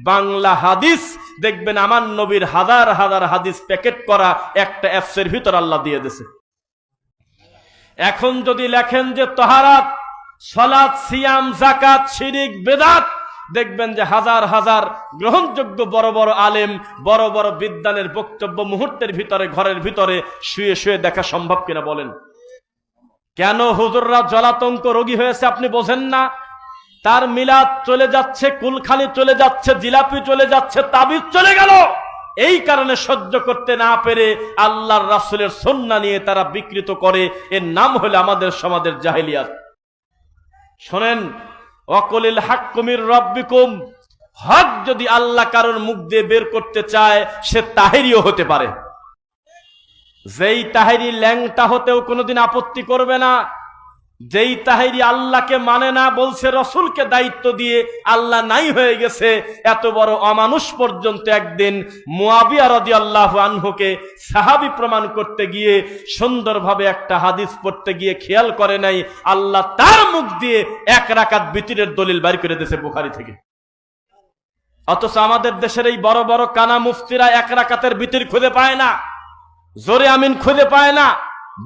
বাংলা হাদিস, দেখবেন আমার নবীর হাজার হাজার হাদিস প্যাকেট করা একটা অ্যাপসের ভিতর আল্লাহ দিয়ে দিয়েছে। এখন যদি লেখেন যে তাহারাত, সালাত, সিয়াম, যাকাত, শিরক, বেদাত, দেখবেন যে হাজার হাজার গ্রহণযোগ্য বড় বড় আলেম, বড় বড় বিদ্বানের বক্তব্য মুহূর্তের ভিতরে ঘরের ভিতরে শুয়ে শুয়ে দেখা সম্ভব কিনা বলেন? কেন হুজুররা জলাতঙ্ক রোগী হয়েছে আপনি বোঝেন না? তার মিলাদ চলে যাচ্ছে, কুলখানি চলে যাচ্ছে, জিলাপি চলে যাচ্ছে, তাবিজ চলে গেল। এই কারণে সহ্য করতে না পেরে আল্লাহর রাসূলের সুন্নাহ নিয়ে তারা বিকৃত করে। এর নাম হলো আমাদের সমাজের জাহেলিয়াত। শোনেন, ওয়াকুলিল হাক্কু মির রাব্বিকুম, হক যদি আল্লাহ কারোর মুখ দিয়ে বের করতে চায়, সে তাহেরিও হতে পারে। যেই তাহেরি ল্যাংটা হতেও কোনোদিন আপত্তি করবে না, যেই তাহেরি আল্লাহকে মানে না, বলছে রসুলকে দায়িত্ব দিয়ে আল্লাহ নাই হয়ে গেছে, এত বড় অমানুষ পর্যন্ত একদিন মুয়াবিয়া রাদিয়াল্লাহু আনহুকে সাহাবী প্রমাণ করতে গিয়ে সুন্দরভাবে একটা হাদিস পড়তে গিয়ে খেয়াল করে নাই, আল্লাহ তার মুখ দিয়ে 1 রাকাত বিতরের দলিল বাইর করে দিয়েছে বুখারী থেকে। অথচ আমাদের দেশের এই বড় বড় কানা মুফতিরা 1 রাকাতের বিতর খুঁজে পায় না, জোরে আমিন খুঁজে পায় না,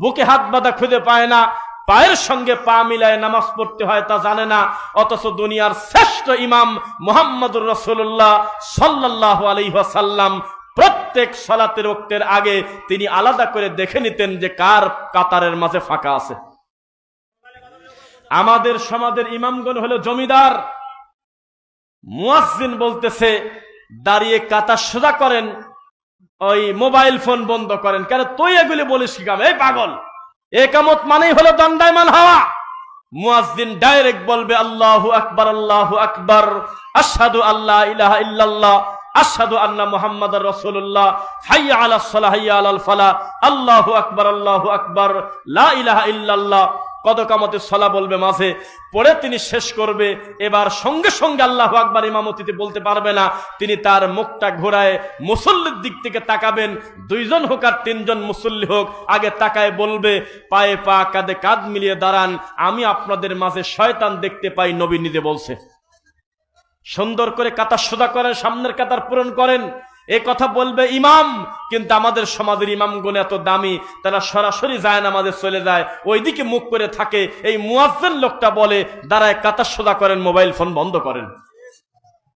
বুকে হাত বাঁধা খুঁজে পায় না, পায়ের সঙ্গে পা মিলায় নামাজ পড়তে হয় তা জানে না। অথচ দুনিয়ার শ্রেষ্ঠ ইমাম মুহাম্মদুর রাসূলুল্লাহ সাল্লাল্লাহু আলাইহি ওয়াসাল্লাম প্রত্যেক সালাতের ওয়াক্তের আগে তিনি আলাদা করে দেখে নিতেন যে কার কাতারের মাঝে ফাঁকা আছে। আমাদের সমাজের ইমামগণ হলো জমিদার। মুয়াজ্জিন বলতেছে দাঁড়িয়ে কাতার সোজা করেন, ওই মোবাইল ফোন বন্ধ করেন। কেন তুই এগুলি বলিস কি কাম? এই পাগল, একামত মানেই হলো দণ্ডায়মান হওয়া। মুয়াজ্জিন ডাইরেক্ট বলবে আল্লাহু আকবার, আল্লাহু আকবার, আশহাদু আল্লা ইলাহা ইল্লাল্লাহ, আশহাদু আন্না মুহাম্মাদার রাসূলুল্লাহ, হাইয়া আলাস সালাহ, হাইয়া আলাল ফালাহ, আল্লাহু আকবার, আল্লাহু আকবার, লা ইলাহা ইল্লাল্লাহ। কত কামতের সালাহ বলবে মাঝে, পরে তিনি শেষ করবে। এবার সঙ্গে সঙ্গে আল্লাহু আকবার ইমামতিতে বলতে পারবে না, তিনি তার মুখটা ঘোরায় মুসল্লির দিক থেকে তাকাবেন। 2 জন হোক আর 3 জন মুসল্লি হোক, আগে তাকায় বলবে পায়ে পা কাঁধে কাঁধ মিলিয়ে দাঁড়ান, আমি আপনাদের মাঝে শয়তান দেখতে পাই, নবী নিজে বলছে। সুন্দর করে কাতার সোজা করেন, সামনের কাতার পূরণ করেন, এ কথা বলবে ইমাম। কিন্তু আমাদের সমাজের ইমামগণ এত দামি, তারা সরাসরি যায় নামাজে চলে যায়, ওইদিকে মুখ করে থাকে। এই মুয়াজ্জিন লোকটা বলে দাঁড়ায় কাতার সোজা করেন, মোবাইল ফোন বন্ধ করেন।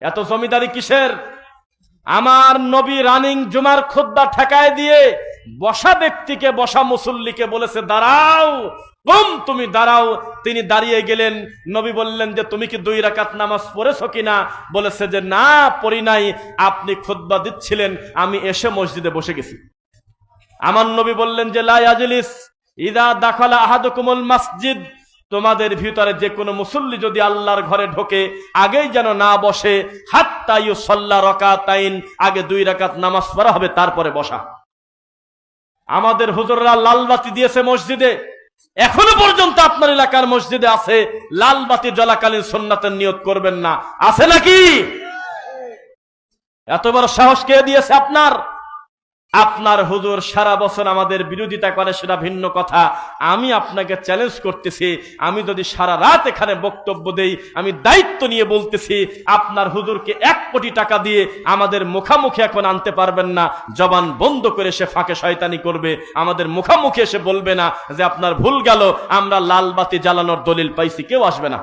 এত জমিদারি কিসের? আমার নবী রানিং জুমার খুতবা ঠেকায় দিয়ে বসা ব্যক্তিকে, বসা মুসল্লিকে বলেছে দাঁড়াও, কুম, তুমি দাঁড়াও। তিনি দাঁড়িয়ে গেলেন। নবী বললেন যে তুমি কি 2 রাকাত নামাজ পড়েছো কিনা? বলেছে যে না, পড়ি নাই। আপনি খুতবা দিচ্ছিলেন, আমি এসে মসজিদে বসে গেছি। আমার নবী বললেন যে লা ইয়াজলিস ইদা দাখালা আহাদুকুমুল মাসজিদ, তোমাদের ভিতরে যে কোনো মুসল্লি যদি আল্লাহর ঘরে ঢোকে আগেই যেন না বসে, হাত্তা ইউসাল্লা রাকাতাইন, আগে 2 রাকাত নামাজ পড়া হবে, তারপরে বসা। আমাদের হুজুররা লাল বাতি দিয়েছে মসজিদে, এখনো পর্যন্ত আপনার এলাকার মসজিদে আছে লাল বাতি জ্বলাকালীন সুন্নাতের নিয়ত করবেন না, আছে নাকি? এত বড় সাহস কে দিয়েছে আপনার? আপনার হুজুর সারা বছর আমাদের বিরোধিতা করে সেটা ভিন্ন কথা। আমি আপনাকে চ্যালেঞ্জ করতেছি, আমি যদি সারা রাত এখানে বক্তব্য দেই, আমি দায়িত্ব নিয়ে বলতেছি, আপনার হুজুরকে 1 কোটি টাকা দিয়ে আমাদের মুখামুখি এখন আনতে পারবেন না। জবান বন্ধ করে সে ফাঁকে শয়তানি করবে, আমাদের মুখামুখি এসে বলবে না যে আপনার ভুল গেল, আমরা লাল বাতি জ্বালানোর দলিল পাইছি, কেউ আসবে না।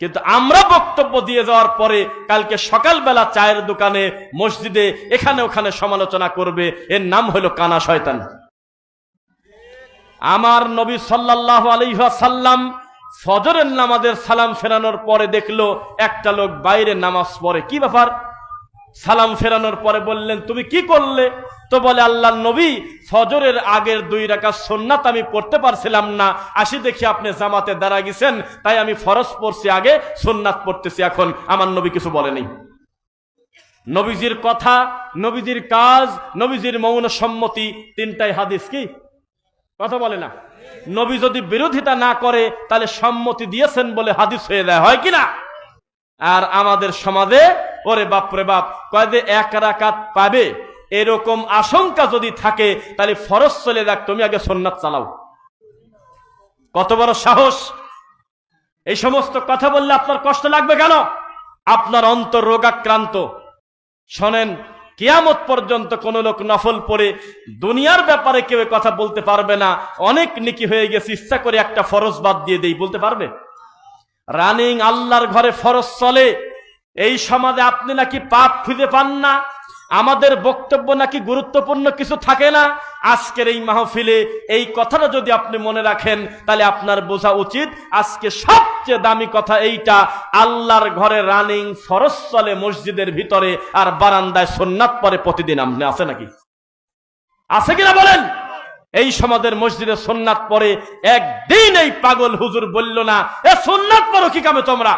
কিন্তু আমরা বক্তব্য দিয়ে যাওয়ার পরে কালকে সকালবেলা চায়ের দোকানে, মসজিদে, এখানে ওখানে সমালোচনা করবে, এর নাম হলো কানা শয়তান। আমার নবী সাল্লাল্লাহু আলাইহি ওয়াসাল্লাম ফজরের নামাজের সালাম ফেরানোর পরে দেখলো একটা লোক বাইরে নামাজ পড়ে। কি ব্যাপার? সালাম ফেরানোর পরে বললেন তুমি কি করলে? তো বলে আল্লাহর নবী, ফজরের আগের 2 রাকাত সুন্নাত আমি পড়তে পারছিলাম না, আসি দেখি আপনি জামাতে দাঁড়া গেছেন, তাই আমি ফরজ পড়ছি আগে, সুন্নাত পড়তেছি এখন। আমার নবী কিছু বলেনি। নবীজির কথা, নবীজির কাজ, নবীজির মৌন সম্মতি, 3টাই হাদিস। কি কথা বলে না? নবী যদি বিরোধিতা না করে তাহলে সম্মতি দিয়েছেন বলে হাদিস হয়ে যায়, হয় কিনা? আর আমাদের সমাজে ওরে বাপরে বাপ, কয় যে 1 রাকাত পাবে, এরকম আশঙ্কা যদি থাকে তাহলে ফরজ চলে যাক, তুমি আগে সুন্নাত চালাও। কত বড় সাহস! এই সমস্ত কথা বললে আপনার কষ্ট লাগবে কেন? আপনার অন্তর রোগাক্রান্ত। শোনেন, কিয়ামত পর্যন্ত কোন লোক নফল পড়ে দুনিয়ার ব্যাপারে কেউ কথা বলতে পারবে না, অনেক নেকি হয়ে গেছে, ইচ্ছা করে একটা ফরজ বাদ দিয়ে দেই, বলতে পারবে? রানিং আল্লাহর ঘরে ফরজ চলে। এই সমাজে আপনি নাকি পাপ খুঁজে পান না, আমাদের বক্তব্য নাকি গুরুত্বপূর্ণ কিছু থাকে না। আজকের এই মাহফিলে এই কথাটা যদি আপনি মনে রাখেন, তাহলে আপনার বোঝা উচিত আজকে সবচেয়ে দামি কথা এইটা, আল্লাহর ঘরে রানিং ফরজ চলে মসজিদের ভিতরে, আর বারান্দায় সুন্নাত পড়ে প্রতিদিন। আপনি আছে নাকি? আছে কিনা বলেন? এই সমাজের মসজিদে সুন্নাত পড়ে একদিন এই পাগল হুজুর বলল না এ সুন্নাত পড়ো কি কামে তোমরা?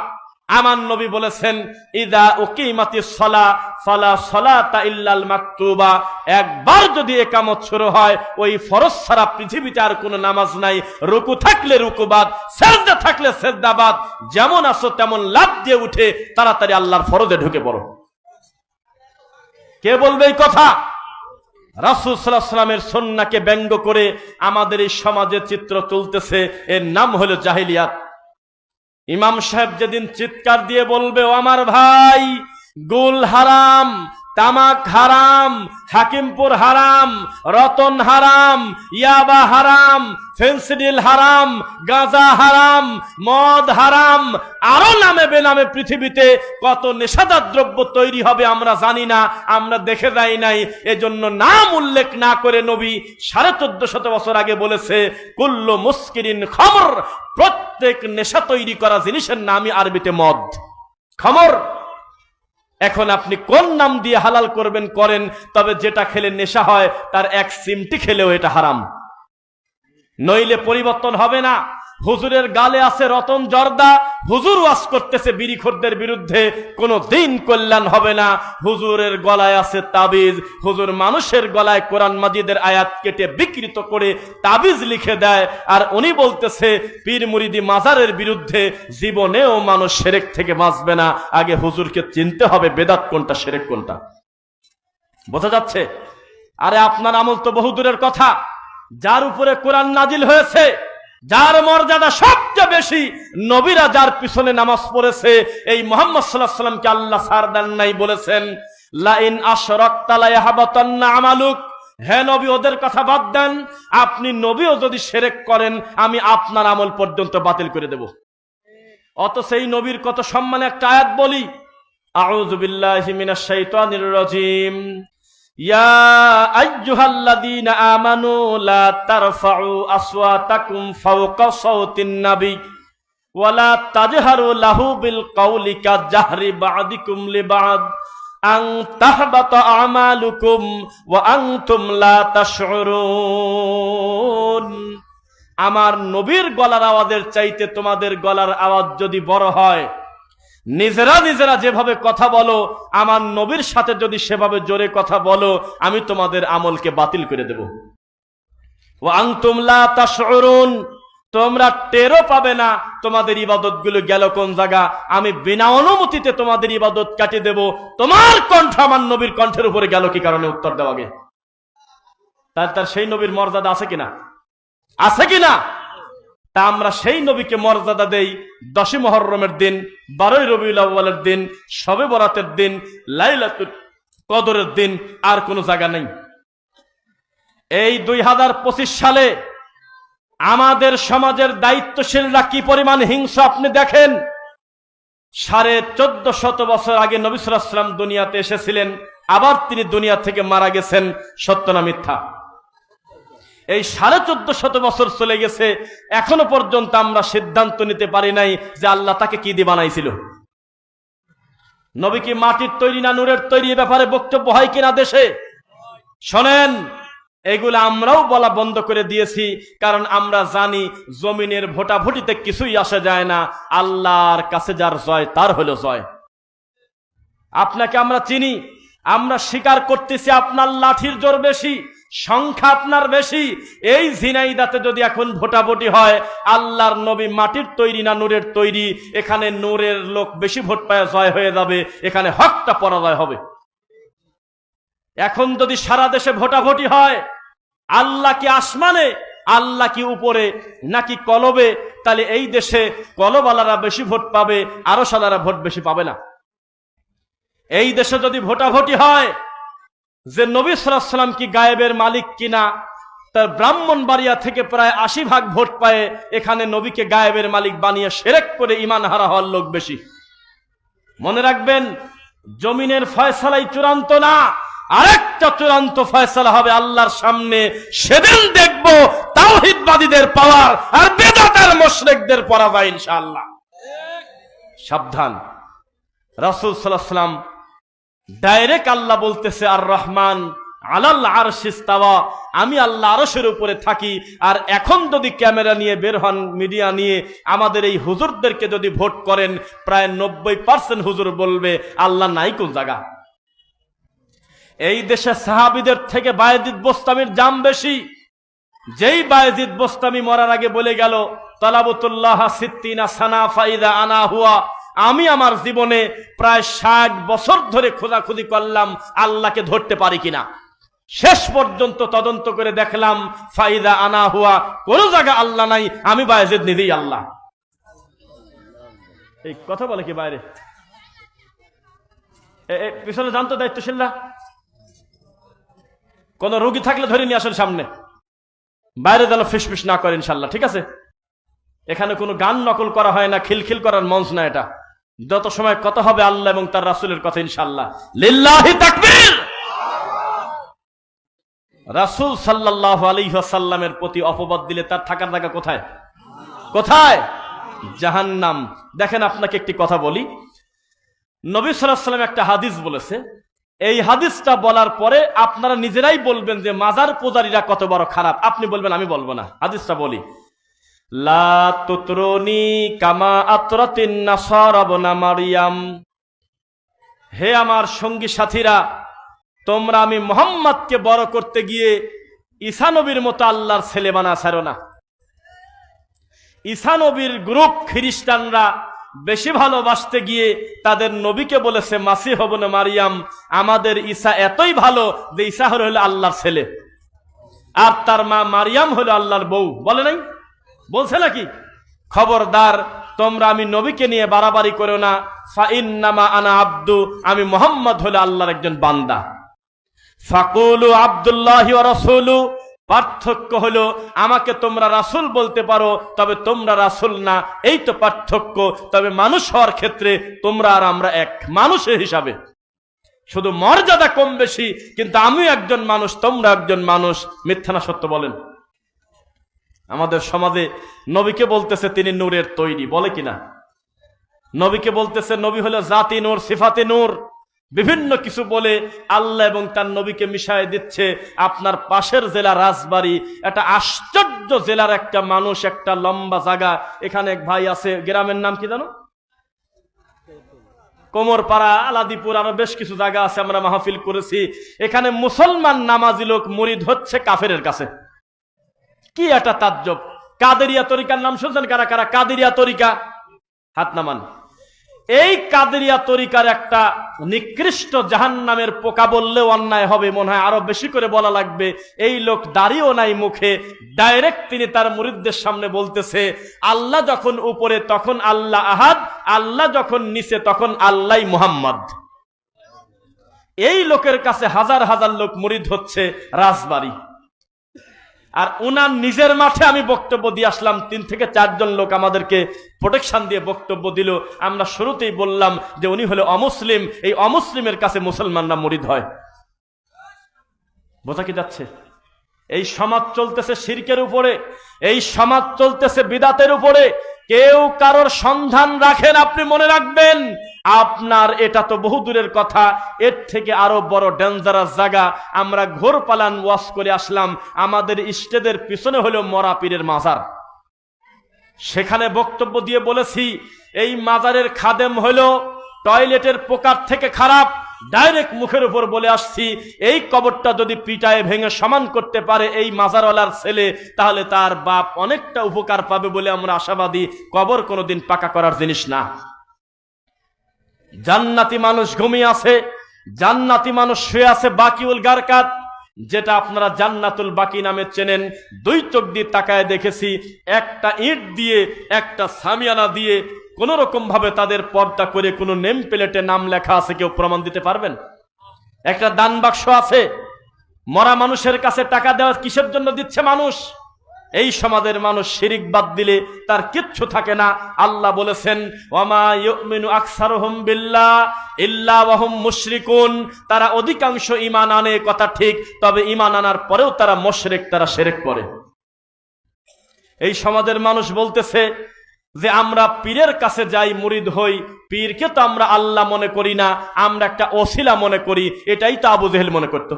আমার নবী বলেছেন ইদা উকিমাতিস সালাহ ফালা সালাতা ইল্লাল মাকতুবা, একবার যদি ইকামত শুরু হয় ওই ফরজ ছাড়া পৃথিবীতে আর কোনো নামাজ নাই। রুকু থাকলে রুকুবাদ, সিজদা থাকলে সিজদাবাদ, যেমন আসো তেমন লাফ দিয়ে উঠে তাড়াতাড়ি আল্লাহর ফরজে ঢুকে পড়ো। কে বলবে এই কথা? রাসূল সাল্লাল্লাহু আলাইহি ওয়াসাল্লামের সুন্নাহকে ব্যঙ্গ করে আমাদের এই সমাজে চিত্র চলতেছে, এর নাম হলো জাহিলিয়াত। ইমাম সাহেব যেদিন চিৎকার দিয়ে বলবে ও আমার ভাই, গুল হারাম, তামাক হারাম, হাকিমপুর হারাম, রতন হারাম, ইয়াবা হারাম, ফেন্সিডিল হারাম, গাঁজা হারাম, মদ হারাম, আরো নামে বেনামে পৃথিবীতে কত নেশাদার দ্রব্য তৈরি হবে আমরা জানি না, আমরা দেখে যাই নাই। এজন্য নাম উল্লেখ না করে নবী 1450 বছর আগে বলেছে কুল্লু মুস্কিরিন খামর, প্রত্যেক নেশা তৈরি করা জিনিসের নামই আরবিতে মদ, খামর। এখন আপনি কোন নাম দিয়ে হালাল করবেন করেন, তবে যেটা খেলে নেশা হয় তার 1 চিমটি খেলেও এটা হারাম, নইলে পরিবর্তন হবে না। হুজুরের গালে আছে রতন জর্দা, হুজুর ওয়াজ করতেছে বিড়িখোরদের বিরুদ্ধে, কোনো দিন কল্যাণ হবে না। হুজুরের গলায় আছে তাবিজ, হুজুর মানুষের গলায় কোরআন মাজিদের আয়াত কেটে বিকৃত করে তাবিজ লিখে দেয়, আর উনি বলতেছে পীর মুরিদি মাজারের বিরুদ্ধে। জীবনেও মানুষ শিরক থেকে বাঁচবে না, আগে হুজুরকে চিনতে হবে বেদাত কোনটা শিরক কোনটা। বোঝা যাচ্ছে? আরে আপনার আমল তো বহুদূরের কথা। যার উপরে কোরআন নাজিল হয়েছে, যার মর্যাদা সবচেয়ে বেশি, নবীরা যার পিছনে নামাজ পড়েছে, এই মুহাম্মদ সাল্লাল্লাহু আলাইহি ওয়াসাল্লামকে আল্লাহ ছাড় দেন নাই, বলেছেন লা ইন আশরাকতা লা ইয়াহবাতান্না আমালুক। হে নবী, ওদের কথা বাদ দেন, আপনি নবীও যদি শিরক করেন আমি আপনার আমল পর্যন্ত বাতিল করে দেব। অথচ এই নবীর কত সম্মানে একটা আয়াত বলি, আউযু বিল্লাহি মিনাশ শাইতানির রাজীম, ইয়া আইয়ুহাল্লাযীনা আমানু লা তারফাউ আসওয়াতাকুম ফাওকা সাওতিন নাবী ওয়া লা তাজহারু লাহু বিল কাওলি কাজাহরি বা'দিকুম লিবা'দ আন তাহবাতা আমালুকুম ওয়া আনতুম লা তাশউরুন। আমার নবীর গলার আওয়াজের চাইতে তোমাদের গলার আওয়াজ যদি বড় হয়, নিজেরা নিজেরা যেভাবে কথা বলো, আমার নবীর সাথে যদি সেভাবে জোরে কথা বলো, আমি তোমাদের আমলকে বাতিল করে দেব। ওয়া আনতুম লা তাশউরুন, তোমরা টেরও পাবে না তোমাদের ইবাদতগুলো গেল কোন জায়গা। আমি বিনা অনুমতিতে তোমাদের ইবাদত কাটিয়ে দেব। তোমার কণ্ঠ আমার নবীর কণ্ঠের উপরে গেল কি কারণে? উত্তর দেওয়া গে। তার সেই নবীর মর্যাদা আছে কিনা? আছে কিনা? তা আমরা সেই নবীকে মর্যাদা দেই 10 মুহররমের দিন, 12 রবিউল আউয়ালের দিন, শবে বরাতের দিন, লাইলাতুল কদরের দিন, আর কোনো জায়গা নেই। এই 2025 সালে আমাদের সমাজের দায়িত্বশীলরা কি পরিমাণ হিংস্র আপনি দেখেন। 1450 বছর আগে নবী সাল্লাল্লাহু আলাইহি ওয়াসাল্লাম দুনিয়াতে এসেছিলেন, আবার তিনি দুনিয়া থেকে মারা গেছেন, সত্য না মিথ্যা? এই 1450 বছর চলে গেছে, এখনো পর্যন্ত আমরা সিদ্ধান্ত নিতে পারি নাই যে আল্লাহ তাকে কি দিয়ে বানাইছিল। নবী কি মাটির তৈরি না নূরের তৈরি, এ ব্যাপারে বক্তব্য হয় কিনা দেশে? শোনেন, এগুলো আমরাও বলা বন্ধ করে দিয়েছি, কারণ আমরা জানি জমিনের ভোটাভুটিতে কিছুই আসা যায় না, আল্লাহর কাছে যার জয় তার হলো জয়। আপনাকে আমরা চিনি, আমরা স্বীকার করতেছি আপনার লাঠির জোর বেশি, সংখ্যা আপনার বেশি। এই ঝিনাইদাতে যদি এখন ভোটাভুটি হয়, আল্লাহর নবী মাটির তৈরি না নূরের তৈরি, এখানে নূরের লোক বেশি ভোট পায় জয় হয়ে যাবে, এখানে হকটা পরাজয় হবে। এখন যদি সারা দেশে ভোটাভুটি হয়, আল্লাহ কি আসমানে, আল্লাহ কি উপরে, নাকি কলবে, তাহলে এই দেশে কলবালারা বেশি ভোট পাবে, আরশালারা ভোট বেশি পাবে না। এই দেশে যদি ভোটাভুটি হয় যে নবী সাল্লাল্লাহু আলাইহি ওয়াসাল্লাম কি গায়েবের মালিক কিনা, তার ব্রাহ্মণবাড়িয়া থেকে প্রায় 80 ভাগ ভোট পায়, এখানে নবীকে গায়েবের মালিক বানিয়ে শিরক করে ঈমান হারা হওয়ার লোক বেশি। মনে রাখবেন, জমিনের ফয়সালাই চূড়ান্ত না, আরেকটা চূড়ান্ত ফয়সালা হবে আল্লাহর সামনে। সেদিন দেখব তাওহীদবাদীদের পাওয়ার আর বেদাতের মুশরিকদের পরাজয় ইনশাআল্লাহ। সাবধান। রাসূল সাল্লাল্লাহু আলাইহি ওয়াসাল্লাম ডাইরেক্ট আল্লাহ বলতেছে আর রহমান আলাল আরশি ইস্তাওয়া, আমি আল্লাহ আরশের উপরে থাকি। আর এখন যদি ক্যামেরা নিয়ে বের হন, মিডিয়া নিয়ে, আমাদের এই হুজুরদেরকে যদি ভোট করেন, প্রায় 90% হুজুর বলবে আল্লাহ নাই কোন জায়গা। এই দেশে সাহাবীদের থেকে বায়েজিদ বোস্তামির দাম বেশি। যেই বায়েজিদ বোস্তামি মরার আগে বলে গেল, তালাবতুল্লাহ সিত্তিনা সানা ফাইদা আনা হুয়া, আমি আমার জীবনে প্রায় 60 বছর ধরে খোঁজাখুঁজি করলাম আল্লাহকে ধরতে পারি কিনা। শেষ পর্যন্ত তদন্ত করে দেখলাম ফাইদা আনা হুয়া, কোন জায়গা আল্লাহ নাই, আমি বায়েজিদ নিজেই আল্লাহ। এই কথা বলে কি বাইরে? পিছনে জানতো দায়িত্বশীলরা। কোন রোগী থাকলে ধরে নিয়ে আসেন সামনে, বাইরে যেন ফিসফিস না করে ইনশাল্লাহ, ঠিক আছে? এখানে কোনো গান নকল করা হয় না, খিলখিল করার মঞ্চ না এটা। যত সময় কথা হবে আল্লাহ এবং তার রাসূলের কথা ইনশাআল্লাহ। লিল্লাহি তাকবীর। রাসূল সাল্লাল্লাহু আলাইহি ওয়াসাল্লামের প্রতি অপবাদ দিলে তার থাকার জায়গা কোথায়? কোথায়? জাহান্নাম। দেখেন, আপনাকে একটি কথা বলি। নবী সাল্লাল্লাহু আলাইহি ওয়াসাল্লাম একটা হাদিস বলেছে, এই হাদিসটা বলার পরে আপনারা নিজেরাই বলবেন যে মাজার পূজারীরা কত বড় খারাপ। আপনি বলবেন, আমি বলবো না। হাদিসটা বলি, লা তুতরুনি কামা আতরাতিন নাসারা ইবনা মারইয়াম, হে আমার সঙ্গী সাথীরা, তোমরা আমি মুহাম্মদকে বড় করতে গিয়ে ঈসা নবীর মতো আল্লাহর ছেলে বানা ছাড়ো না। ঈসা নবীর গ্রুপ খ্রিস্টানরা বেশি ভালোবাসতে গিয়ে তাদের নবীকে বলেছে মাসিহ ইবনে মারইয়াম, আমাদের ঈসা এতই ভালো যে ঈসা হলো আল্লাহর ছেলে, আর তার মা মারইয়াম হলো আল্লাহর বউ। বলে নাই? বলছে নাকি? খবরদার, তোমরা আমি নবীকে নিয়ে বাড়াবাড়ি করো না। ফা ইন্নামা আনা আব্দু, আমি মুহাম্মদ হলো আল্লাহর একজন বান্দা। ফাকুলু আব্দুল্লাহি ওয়া রাসূলু, পার্থক্য হলো আমাকে তোমরা রাসূল বলতে পারো, তবে তোমরা রাসূল না, এই তো পার্থক্য। তবে মানুষ হওয়ার ক্ষেত্রে তোমরা আর আমরা এক, মানুষের হিসাবে। শুধু মর্যাদা কম বেশি, কিন্তু আমিও একজন মানুষ, তোমরা একজন মানুষ। মিথ্যা না সত্য বলেন? আমাদের সমাজে নবীকে বলতেছে তিনি নূরের তৈরি, বলে কিনা? নবীকে বলতেছে নবী হলো জাতি নূর, সিফাতে নূর, বিভিন্ন কিছু বলে আল্লাহ এবং তার নবীকে মিশায় দিচ্ছে। আপনার পাশের জেলা রাজবাড়ী, একটা আশ্চর্য জেলার একটা মানুষ, একটা লম্বা জায়গা, এখানে এক ভাই আছে, গ্রামের নাম কি জানো? কোমরপাড়া, আলাদিপুর, আরো বেশ কিছু জায়গা আছে, আমরা মাহফিল করেছি। এখানে মুসলমান নামাজি লোক মুরিদ হচ্ছে কাফেরের কাছে। কি একটা তাজ্জব! কাদেরিয়া তরিকার নাম শুনছেন কারা কারা? কাদেরিয়া তরিকা, হাত নামান। এই কাদেরিয়া তরিকার একটা নিকৃষ্ট জাহান্নামের পোকা বললেও অন্যায় হবে, মনে হয় আরো বেশি করে বলা লাগবে। এই লোক দাড়িও নাই মুখে, ডাইরেক্ট তিনি তার মুরিদদের সামনে বলতেছে আল্লাহ যখন উপরে তখন আল্লাহ আহাদ, আল্লাহ যখন নিচে তখন আল্লাহ মুহাম্মদ। এই লোকের কাছে হাজার হাজার লোক মুরিদ হচ্ছে রাজবাড়ী। আর উনার নিজের মাঠে আমি বক্তব্য দিয়ে আসলাম, 3 থেকে 4 জন লোক আমাদেরকে প্রোটেকশন দিয়ে বক্তব্য দিল। আমরা শুরুতেই বললাম যে উনি হলো অমুসলিম, এই অমুসলিমের কাছে মুসলমানরা মুরিদ হয়। বোঝা কি যাচ্ছে? এই সমাজ চলতেছে শিরকের উপরে, এই সমাজ চলতেছে বিদাতের উপরে। কেউ কারোর সন্ধান রাখেন, আপনি মনে রাখবেন আপনার এটা তো বহু দূরের কথা, এর থেকে আরো বড় ডেঞ্জারাস জায়গা। আমরা ঘোর পালান ওয়াজ করে আসলাম, আমাদের স্টেজের পিছনে হলো মরা পীরের মাজার। সেখানে বক্তব্য দিয়ে বলেছি এই মাজারের খাদেম হলো টয়লেটের পোকার থেকে খারাপ। ডাইরেক্ট মুখের উপর বলে আসছি, এই কবরটা যদি পিটায় ভেঙে সমান করতে পারে এই মাজারওয়ালার ছেলে, তাহলে তার বাপ অনেকটা উপকার পাবে বলে আমরা আশাবাদী। কবর কোনোদিন পাকা করার জিনিস না। জান্নাতি মানুষ ঘুমিয়ে আছে, জান্নাতি মানুষ শুয়ে আছে বাকিউল গারকাত, যেটা আপনারা জান্নাতুল বাকি নামে চেনেন। 2 চোখ দিয়ে তাকায় দেখেছি, একটা ইট দিয়ে একটা সামিয়ানা দিয়ে কোন রকম ভাবে তাদের পর্দা করে কোন নেম প্লেটে নাম লেখা আছে, কেউ প্রমাণ দিতে পারবেন? একটা দান বাক্স আছে। মরা মানুষের কাছে টাকা দেওয়া কিসের জন্য দিচ্ছে মানুষ? এই সমাজের মানুষ শিরিক বাদ দিলে তার কিচ্ছু থাকে না। আল্লাহ বলেছেন ওয়ামা ইউমিনু আকসারুহুম বিল্লাহ ইল্লা ওয়া হুম মুশরিকুন, তারা অধিকাংশ ঈমান আনে কথা ঠিক, তবে ঈমান আনার পরেও তারা মুশরিক, তারা শিরক করে। এই সমাজের মানুষ বলতেছে যে আমরা পীরের কাছে যাই, মুরিদ হই, পীরকে তো আমরা আল্লাহ মনে করি না, আমরা একটা ওসিলা মনে করি। এটাই তো আবু জেহেল মনে করত।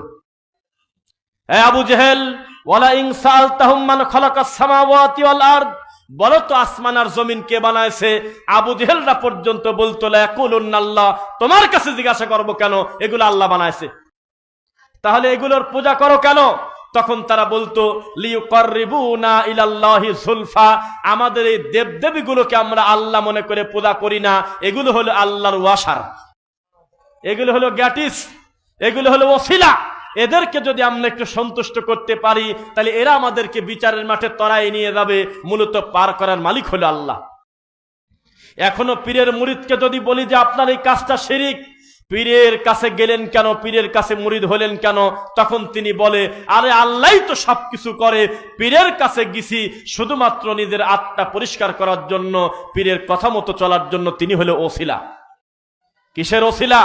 আবু জেহেল, ওয়ালা ইন সালতাহুম মান খালাকাস সামাওয়াতি ওয়াল আরদ, বলো তো আসমান আর জমিন কে বানাইছে? আবু জেহেলরা পর্যন্ত বলতো লা ইয়াকুলুন্নাল্লাহ, তোমার কাছে জিজ্ঞাসা করব কেন, এগুলো আল্লাহ বানাইছে, তাহলে এগুলোর পূজা করো কেন? তখন তারা বলতো লিয়ুকাররিবুনা ইলাল্লাহি যুলফা, আমাদের এই দেবদেবীগুলোকে আমরা আল্লাহ মনে করে পূজা করি না, এগুলো হলো আল্লাহর ওয়াসার, এগুলো হলো গ্যাটিস, এগুলো হলো ওসিলা। এদেরকে যদি আমরা একটু সন্তুষ্ট করতে পারি, তাহলে এরা আমাদেরকে বিচারের মাঠে তরাই নিয়ে যাবে। মূলত পার করার মালিক হলো আল্লাহ। এখনো পীরের মুরিদকে যদি বলি যে আপনার এই কাজটা শিরিক, পীরের কাছে গেলেন কেন, পীরের কাছে মুরিদ হলেন কেন, তখন তিনি বলে আরে আল্লাহই তো সবকিছু করে, পীরের কাছে গেছি শুধুমাত্র নিজের আত্মা পরিষ্কার করার জন্য, পীরের কথা মতো চলার জন্য। তিনি হলো ওসিলা। কিসের ওসিলা?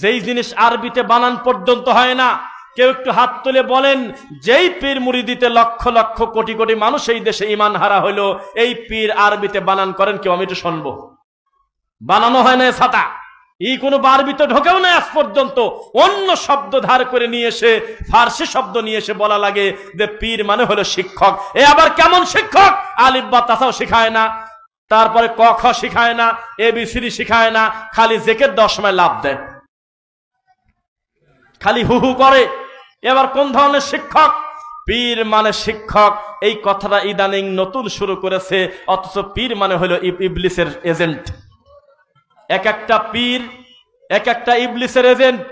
যেই জিনিস আরবিতে বানান পর্যন্ত হয় না। কেউ একটু হাত তুলে বলেন, যেই পীর মুরিদিতে লক্ষ লক্ষ কোটি কোটি মানুষ এই দেশে ঈমান হারা হলো, এই পীর আরবিতে বানান করেন কেউ? আমি একটু শুনবো। বানানো হয় না ছাতা, এই কোনো আরবিতে ঢোকেও না আজ পর্যন্ত। অন্য শব্দ ধার করে নিয়ে এসে, ফার্সি শব্দ নিয়ে এসে বলা লাগে যে পীর মানে হলো শিক্ষক। এ আবার কেমন শিক্ষক? আলিফ বা তাসাও শিখায় না, তারপরে ক খ শিখায় না, ABCD শিখায় না, খালি জেকের 10 সময় লাভ দেয়, খালি হু হু করে। এবার কোন ধরনের শিক্ষক? পীর মানে শিক্ষক, এই কথাটা ইদানিং নতুন শুরু করেছে, অথচ পীর মানে হলো ইবলিসের এজেন্ট। এক একটা পীর এক একটা ইবলিসের এজেন্ট।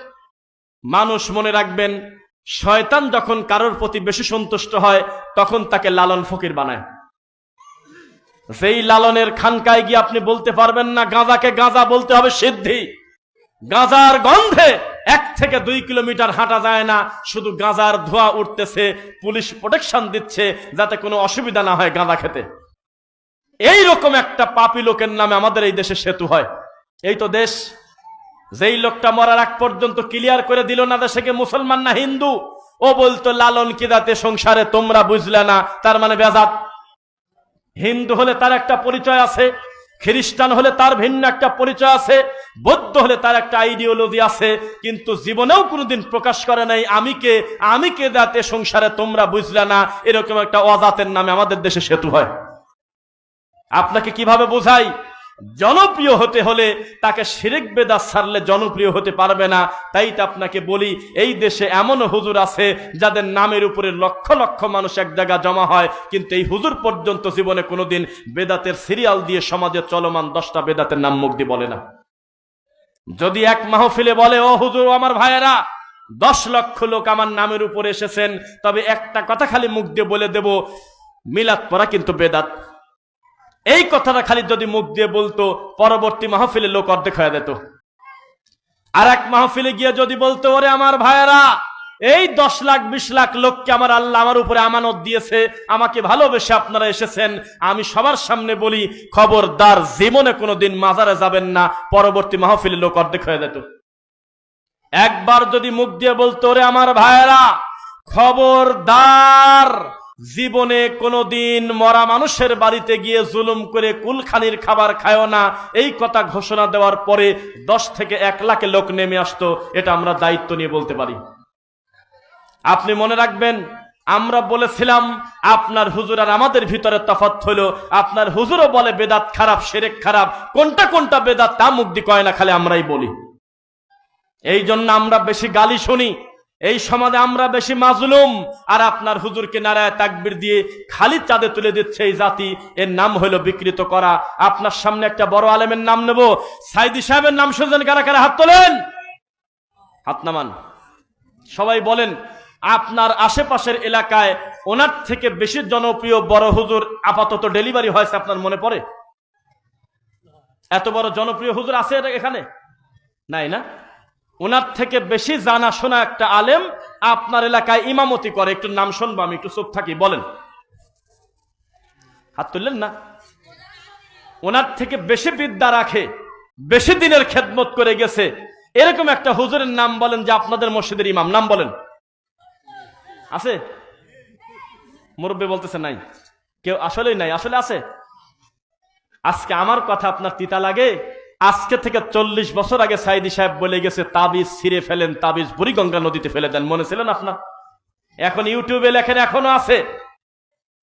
মানুষ মনে রাখবেন, শয়তান যখন কারোর প্রতি বেশি সন্তুষ্ট হয় তখন তাকে লালন ফকির বানায়। সেই লালনের খানকায় গিয়ে আপনি বলতে পারবেন না গাঁজাকে গাঁজা, বলতে হবে সিদ্ধি। গাঁজার গন্ধে 1 থেকে 2 কিলোমিটার হাঁটা যায় না, শুধু গাঁজার ধোঁয়া উঠতেছে, পুলিশ প্রোটেকশন দিচ্ছে যাতে কোনো অসুবিধা না হয় গাঁজা খেতে। এই রকম একটা পাপী লোকের নামে আমাদের এই দেশে সেতু হয়। এই তো দেশ, যেই লোকটা মরার আগ পর্যন্ত ক্লিয়ার করে দিল না দেশে মুসলমান না হিন্দু, ও বলতো লালন কি দাতে সংসারে তোমরা বুঝলে না, তার মানে বেজাত। হিন্দু হলে তার একটা পরিচয় আছে, খ্রিস্টান হলে তার ভিন্ন একটা পরিচয় আছে, বৌদ্ধ হলে তার একটা আইডিওলজি আছে, কিন্তু জীবনেও কোনোদিন প্রকাশ করে নাই আমি কে দাতে সংসারে তোমরা বুঝলে না। এরকম একটা অজাতের নামে আমাদের দেশে সেতু হয়। আপনাকে কিভাবে বোঝাই? জনপ্রিয় হতে হলে তাকে শিরক বেদাত ছাড়লে জনপ্রিয় হতে পারবে না। তাই তো আপনাকে বলি, এই দেশে এমন হুজুর আছে যাদের নামের উপরে লক্ষ লক্ষ মানুষ এক জায়গা জমা হয়, কিন্তু এই হুজুর পর্যন্ত জীবনে কোনোদিন বেদাতের সিরিয়াল দিয়ে সমাজে চলমান 10টা বেদাতের নাম মুখ দিয়ে বলে না। যদি এক মাহফিলে বলে, ও হুজুর আমার ভাইয়েরা 10 লক্ষ লোক আমার নামের উপরে এসেছেন, তবে একটা কথা খালি মুখ দিয়ে বলে দেব, মিলাদ পড়া কিন্তু বেদাত। এই কথাটা খালি যদি মুখ দিয়ে বলতো, পরবর্তী মাহফিলে লোক অর্ধেক হয়ে যেত। আর এক মাহফিলে গিয়ে যদি বলতো, ওরে আমার ভাইয়েরা এই 10 লাখ 20 লাখ লোককে আমার আল্লাহ আমার উপরে আমানত দিয়েছে, আমাকে ভালোবেসে আপনারা এসেছেন, আমি সবার সামনে বলি খবরদার জীবনে কোনোদিন মাজারে যাবেন না, পরবর্তী মাহফিলে লোক অর্ধেক হয়ে যেত। একবার যদি মুখ দিয়ে বলতো, ওরে আমার ভাইয়েরা খবরদার জীবনে কোনোদিন মরা মানুষের বাড়িতে গিয়ে জুলুম করে কুলখানির খাবার খায়ও না, এই কথা ঘোষণা দেওয়ার পরে 10 থেকে 1 লাখ লোক নেমে আসতো। এটা আমরা দায়িত্ব নিয়ে বলতে পারি। আপনি মনে রাখবেন, আমরা বলেছিলাম আপনার হুজুর আর আমাদের ভিতরে তফাৎ হলো, আপনার হুজুরও বলে বেদাত খারাপ, শিরক খারাপ, কোনটা কোনটা বেদাত তা মুখ দিয়ে কয় না, খালি আমরাই বলি। এই জন্য আমরা বেশি গালি শুনি, এই সমাজে আমরা বেশি মাজলুম। আর আপনার হুজুরকে নারায়ে তাকবীর দিয়ে খালি চাঁদে তুলে দিচ্ছে এই জাতি, এর নাম হলো বিকৃত করা। আপনার সামনে একটা বড় আলেমের নাম নেব, সাইদি সাহেবের নাম শুনছেন? কারা কারা হাত তোলেন, হাত নামান। সবাই বলেন, আপনার আশেপাশের এলাকায় ওনার থেকে বেশি জনপ্রিয় বড় হুজুর আপাতত ডেলিভারি হয়েছে, আপনার মনে পড়ে? এত বড় জনপ্রিয় হুজুর আছে এখানে? নাই না? ওনার থেকে বেশি জানাশোনা একটা আলেম আপনার এলাকায় ইমামতি করে, একটু নাম শুনবো, আমি একটু চুপ থাকি, বলেন। হাত তুললেন না? ওনার থেকে বেশি বিদ্যা রাখে, বেশি দিনের খেদমত করে গেছে, এরকম একটা হুজুরের নাম বলেন যে আপনাদের মসজিদের ইমাম, নাম বলেন। আছে? মুরব্বী বলতেছে নাই, কেউ আসলেই নাই, আসলে আছে। আজকে আমার কথা আপনার তিতা লাগে? আজকে থেকে 40 বছর আগে সাইদি সাহেব বলে গেছে, তাবিজ ছিঁড়ে ফেলেন, তাবিজ বুড়িগঙ্গা নদীতে ফেলে দেন, মনে ছিলেন আপনার? এখন ইউটিউবে লেখেন, এখনো আছে।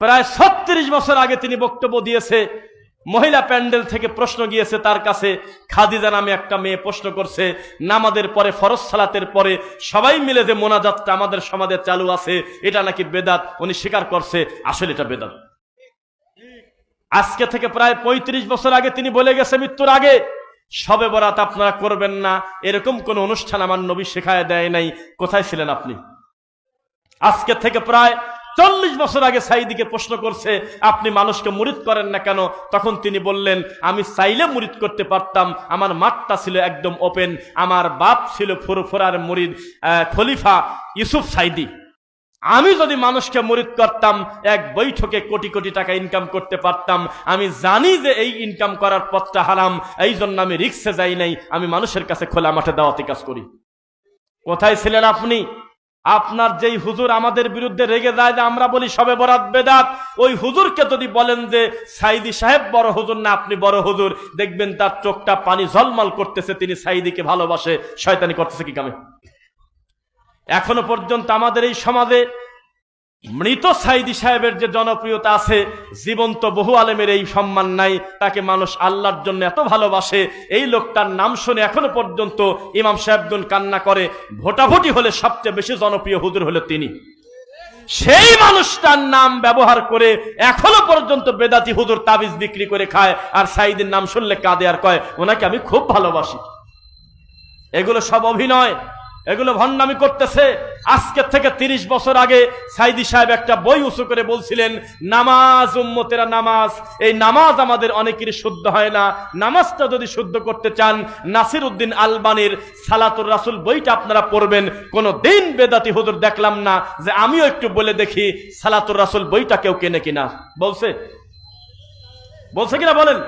প্রায় 36 বছর আগে তিনি বক্তব্য দিয়েছে, মহিলা প্যান্ডেল থেকে প্রশ্ন গিয়েছে তার কাছে, খাদিজা নামে একটা মেয়ে প্রশ্ন করছে, নামাজের পরে ফরজ সালাতের পরে সবাই মিলে যে মোনাজাতটা আমাদের সমাজে চালু আছে, এটা নাকি বেদাত। উনি স্বীকার করছে আসলে এটা বেদাত। আজকে থেকে প্রায় 35 বছর আগে তিনি বলে গেছে মৃত্যুর আগে, শবে বরাত আপনারা করবেন না, এরকম কোন অনুষ্ঠান আমার নবী শেখায় দেয় নাই। কোথায় ছিলেন আপনি? আজকে থেকে প্রায় 40 বছর আগে সাইদিকে প্রশ্ন করছে, আপনি মানুষকে মুরিদ করেন না কেন? তখন তিনি বললেন, আমি চাইলে মুরিদ করতে পারতাম, আমার মাঠটা ছিল একদম ওপেন, আমার বাপ ছিল ফুরফুরার মুরিদ খলিফা ইউসুফ সাইদি। আমি যদি মানুষকে মুরিদ করতাম, এক বৈঠকে কোটি কোটি টাকা ইনকাম করতে পারতাম। আমি জানি যে এই ইনকাম করার পথটা হারাম, এই জন্য আমি রিক্সে যাই নাই, আমি মানুষের কাছে খোলা মাঠে দাওয়াতি কাজ করি। কোথায় ছিলেন আপনি? আপনার যেই হুজুর আমাদের বিরুদ্ধে রেগে যায় যে আমরা বলি শবে বরাত বেদাত, ওই হুজুরকে যদি বলেন যে সাইদি সাহেব বড় হুজুর না আপনি বড় হুজুর, দেখবেন তার চোখটা পানি ঝলমল করতেছে, তিনি সাইদিকে ভালোবাসে, শয়তানি করতেছে কি কামে? এখনো পর্যন্ত আমাদের এই সমাজে মৃত সাইদি সাহেবের যে জনপ্রিয়তা আছে, জীবন্ত বহু আলেমের এই সম্মান নাই। তাকে মানুষ আল্লাহর জন্য এত ভালোবাসে, এই লোকটার নাম শুনে এখনো পর্যন্ত ইমাম সাহেবগণ কান্না করে। ভোটাভুটি হলে সবচেয়ে বেশি জনপ্রিয় হুজুর হলো তিনি। সেই মানুষটার নাম ব্যবহার করে এখনো পর্যন্ত বেদাতি হুজুর তাবিজ বিক্রি করে খায়, আর সাইদের নাম শুনলে কাঁদে আর কয় ওনাকে আমি খুব ভালোবাসি। এগুলো সব অভিনয়, এগুলো ভণ্ডামি করতেছে। আজকে থেকে 30 বছর আগে সাইদি সাহেব একটা বই উঁচু করে বলছিলেন, নামাজ উম্মতেরা নামাজ, এই নামাজ আমাদের অনেকেরই শুদ্ধ হয় না, নামাজটা যদি শুদ্ধ করতে চান নাসির উদ্দিন আলবানির সালাতুর রাসুল বইটা আপনারা পড়বেন। কোনো দিন বেদাতি হুজুর দেখলাম না যে আমিও একটু বলে দেখি সালাতুর রাসুল বইটা কেউ কেনে কিনা। বলছে কিনা বলেন?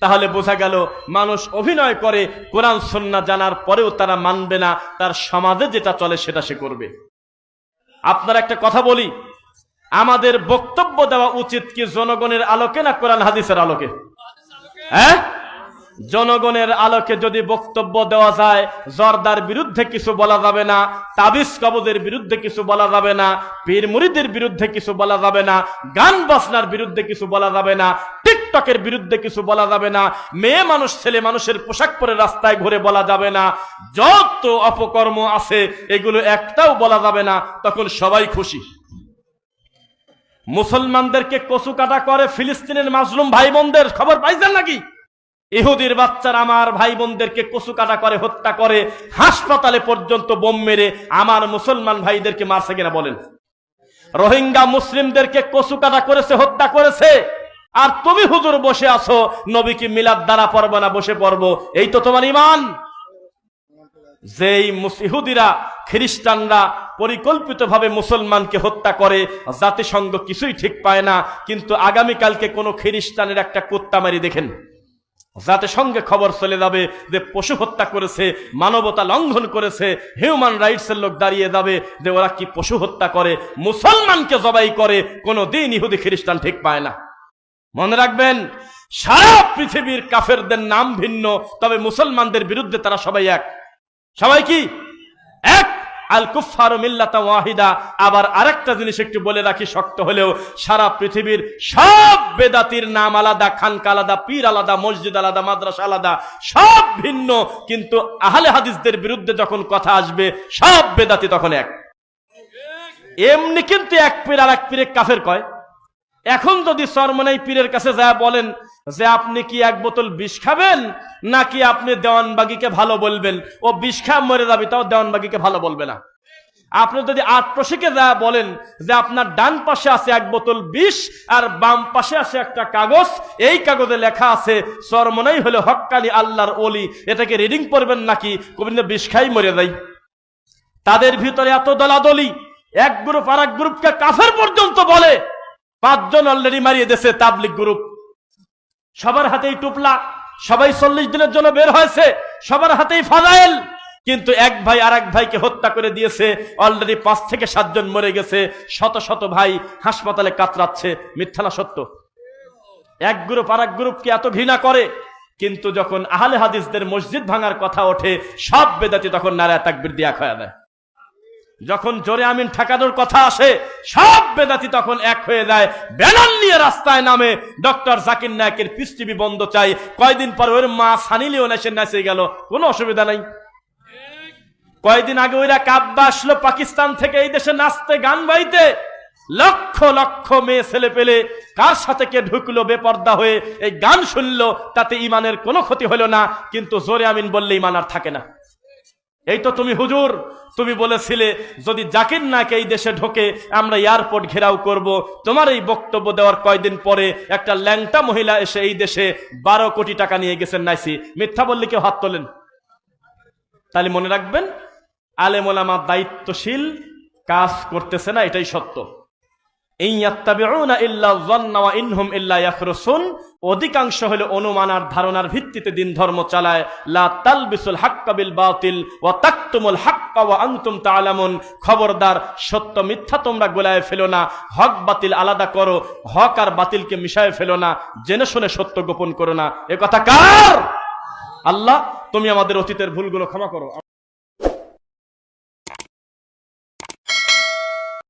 তাহলে বোঝা গেল মানুষ অভিনয় করে, কোরআন সুন্নাহ জানার পরেও তারা মানবে না, তার সমাজে যেটা চলে সেটা সে করবে। আপনার একটা কথা বলি, আমাদের বক্তব্য দেওয়া উচিত কি জনগণের আলোকে না কোরআন হাদিসের আলোকে? হ্যাঁ, জনগণের আলোকে যদি বক্তব্য দেওয়া যায়, জর্দার বিরুদ্ধে কিছু বলা যাবে না, তাবিজ কবজের বিরুদ্ধে কিছু বলা যাবে না, পীর মুরিদের বিরুদ্ধে কিছু বলা যাবে না, গান বাজনার বিরুদ্ধে কিছু বলা যাবে না, টিকটকের বিরুদ্ধে কিছু বলা যাবে না, মেয়ে মানুষ ছেলে মানুষের পোশাক পরে রাস্তায় ঘুরে বলা যাবে না, যত অপকর্ম আছে এগুলো একটাও বলা যাবে না, তখন সবাই খুশি। মুসলমানদেরকে কচু কাটা করে ফিলিস্তিনের মাজলুম ভাই বোনদের খবর পাইছেন নাকি? ইহুদির বাচ্চারা আমার ভাই বোনদেরকে কচু কাটা করে, হত্যা করে, হাসপাতালে পর্যন্ত বোম মেরে আমার মুসলমান ভাইদেরকে মারছে কিনা বলেন? রোহিঙ্গা মুসলিমদেরকে কচু কাটা করেছে, হত্যা করেছে, আর তুমি হুজুর বসে আছো নবীকে মিলাদ দ্বারা পড়বো না, বসে পড়বো, এই তো তোমার ঈমান। যেই ইহুদিরা খ্রিস্টানরা পরিকল্পিতভাবে মুসলমানকে হত্যা করে, জাতিসংঘ কিছুই ঠিক পায় না, কিন্তু আগামীকালকে কোন খ্রিস্টানের একটা কুত্তা মারি দেখেন, জাতিসংঘে খবর চলে যাবে যে পশু হত্যা করেছে, মানবতা লঙ্ঘন করেছে, হিউম্যান রাইটস এর লোক দাঁড়িয়ে যাবে যে ওরা কি পশু হত্যা করে, মুসলমানকে জবাই করে। কোনো দিন ইহুদি খ্রিস্টান ঠিক পায় না। মনে রাখবেন, সারা পৃথিবীর কাফেরদের নাম ভিন্ন, তবে মুসলমানদের বিরুদ্ধে তারা সবাই এক। সবাই কি এক? আল কুফফারু মিল্লাতান ওয়াহিদা। আবার আরেকটা জিনিস একটু বলে রাখি, শক্ত হলেও, সারা পৃথিবীর সব বেদাতির নাম আলাদা, খানকা আলাদা, পীর আলাদা, মসজিদ আলাদা, মাদ্রাসা আলাদা, সব ভিন্ন, কিন্তু আহলে হাদিসদের বিরুদ্ধে যখন কথা আসবে সব বেদাতি তখন এক। এমনি কিন্তু এক পীর আর এক পীরে কাফের কয়। এখন যদি চরমনাই পীরের কাছে যায় বলেন যে আপনি কি এক বোতল বিষ খাবেন নাকি আপনি দেওয়ানবাগিকে ভালো বলবেন, ও বিষ খায় মরে যাবে, তাও দেওয়ানবাগিকে ভালো বলবে না। আপনি যদি আটপ্রশিকে যায় বলেন যে আপনার ডান পাশে আছে এক বোতল বিষ আর বাম পাশে আছে একটা কাগজ, এই কাগজে লেখা আছে চরমনাই হলো হক্কানি আল্লাহর ওলি, এটাকে রিডিং করবেন নাকি? কবিন্দ বিষ খাই মরে যায়। তাদের ভিতরে এত দলাদলি, এক গ্রুপ আর এক গ্রুপকে কাফের পর্যন্ত বলে। 5 জন অলরেডি মারিয়ে দিয়েছে তাবলিগ গ্রুপ। সবার হাতেই টুপলা, সবাই 40 দিনের জন্য বের হয়েছে, সবার হাতেই ফাজাইল, কিন্তু এক ভাই আর এক ভাইকে হত্যা করে দিয়েছে। অলরেডি 5 থেকে 7 জন মরে গেছে, শত শত ভাই হাসপাতালে কাতরাচ্ছে। মিথ্যা না সত্য? এক গ্রুপ আর এক গ্রুপকে এত ঘৃণা করে, কিন্তু যখন আহলে হাদিসদের মসজিদ ভাঙার কথা ওঠে সব বেদাতি তখন নারায়ে তাকবীর দিয়া খয়া দেয়। যখন জোরে আমিন ঠেকানোর কথা আসে সব বেদাতি তখন এক হয়ে যায়, ব্যানার নিয়ে রাস্তায় নামে, ডক্টর জাকির নায়েকের পিস টিভি বন্ধ চাই। কয়দিন পর ওর মা সানি লিওন এসে নাচে গেল, কোনো অসুবিধা নাই। কয়দিন আগে ওইরা কাব্বা আসলো পাকিস্তান থেকে এই দেশে নাচতে, গান গাইতে, লক্ষ লক্ষ মেয়ে ছেলে পেলে কার সাথে কে ঢুকলো বেপর্দা হয়ে, এই গান শুনলো, তাতে ইমানের কোনো ক্ষতি হলো না, কিন্তু জোরে আমিন বললে ইমান আর থাকে না। এই তো তুমি হুজুর, তুমি বলেছিলে যদি জাকির নায়েক এই দেশে ঢোকে আমরা এয়ারপোর্ট ঘেরাও করব। তোমার এই বক্তব্য দেওয়ার কয়দিন পরে একটা ল্যাংটা মহিলা এসে এই দেশে 12 কোটি টাকা নিয়ে গেছেন নাইসি। মিথ্যা বললে কেউ হাত তোলেন? তাহলে মনে রাখবেন, আলেম ওলামা দায়িত্বশীল কাজ করতেছে না, এটাই সত্য। অধিকাংশ হলো অনুমান আর ধারণার ভিত্তিতে দিন ধর্ম চালায়। লা তালবিসুল হাক্কা বিল বাতিল ওয়া তাকতুমুল হাক্কা ওয়া আনতুম তা'লামুন। খবরদার, সত্য মিথ্যা তোমরা গোলায় ফেলো না, হক বাতিল আলাদা করো, হক আর বাতিলকে মিশায় ফেলো না, জেনে শুনে সত্য গোপন করো না। এ কথা কার? আল্লাহ, তুমি আমাদের অতীতের ভুলগুলো ক্ষমা করো।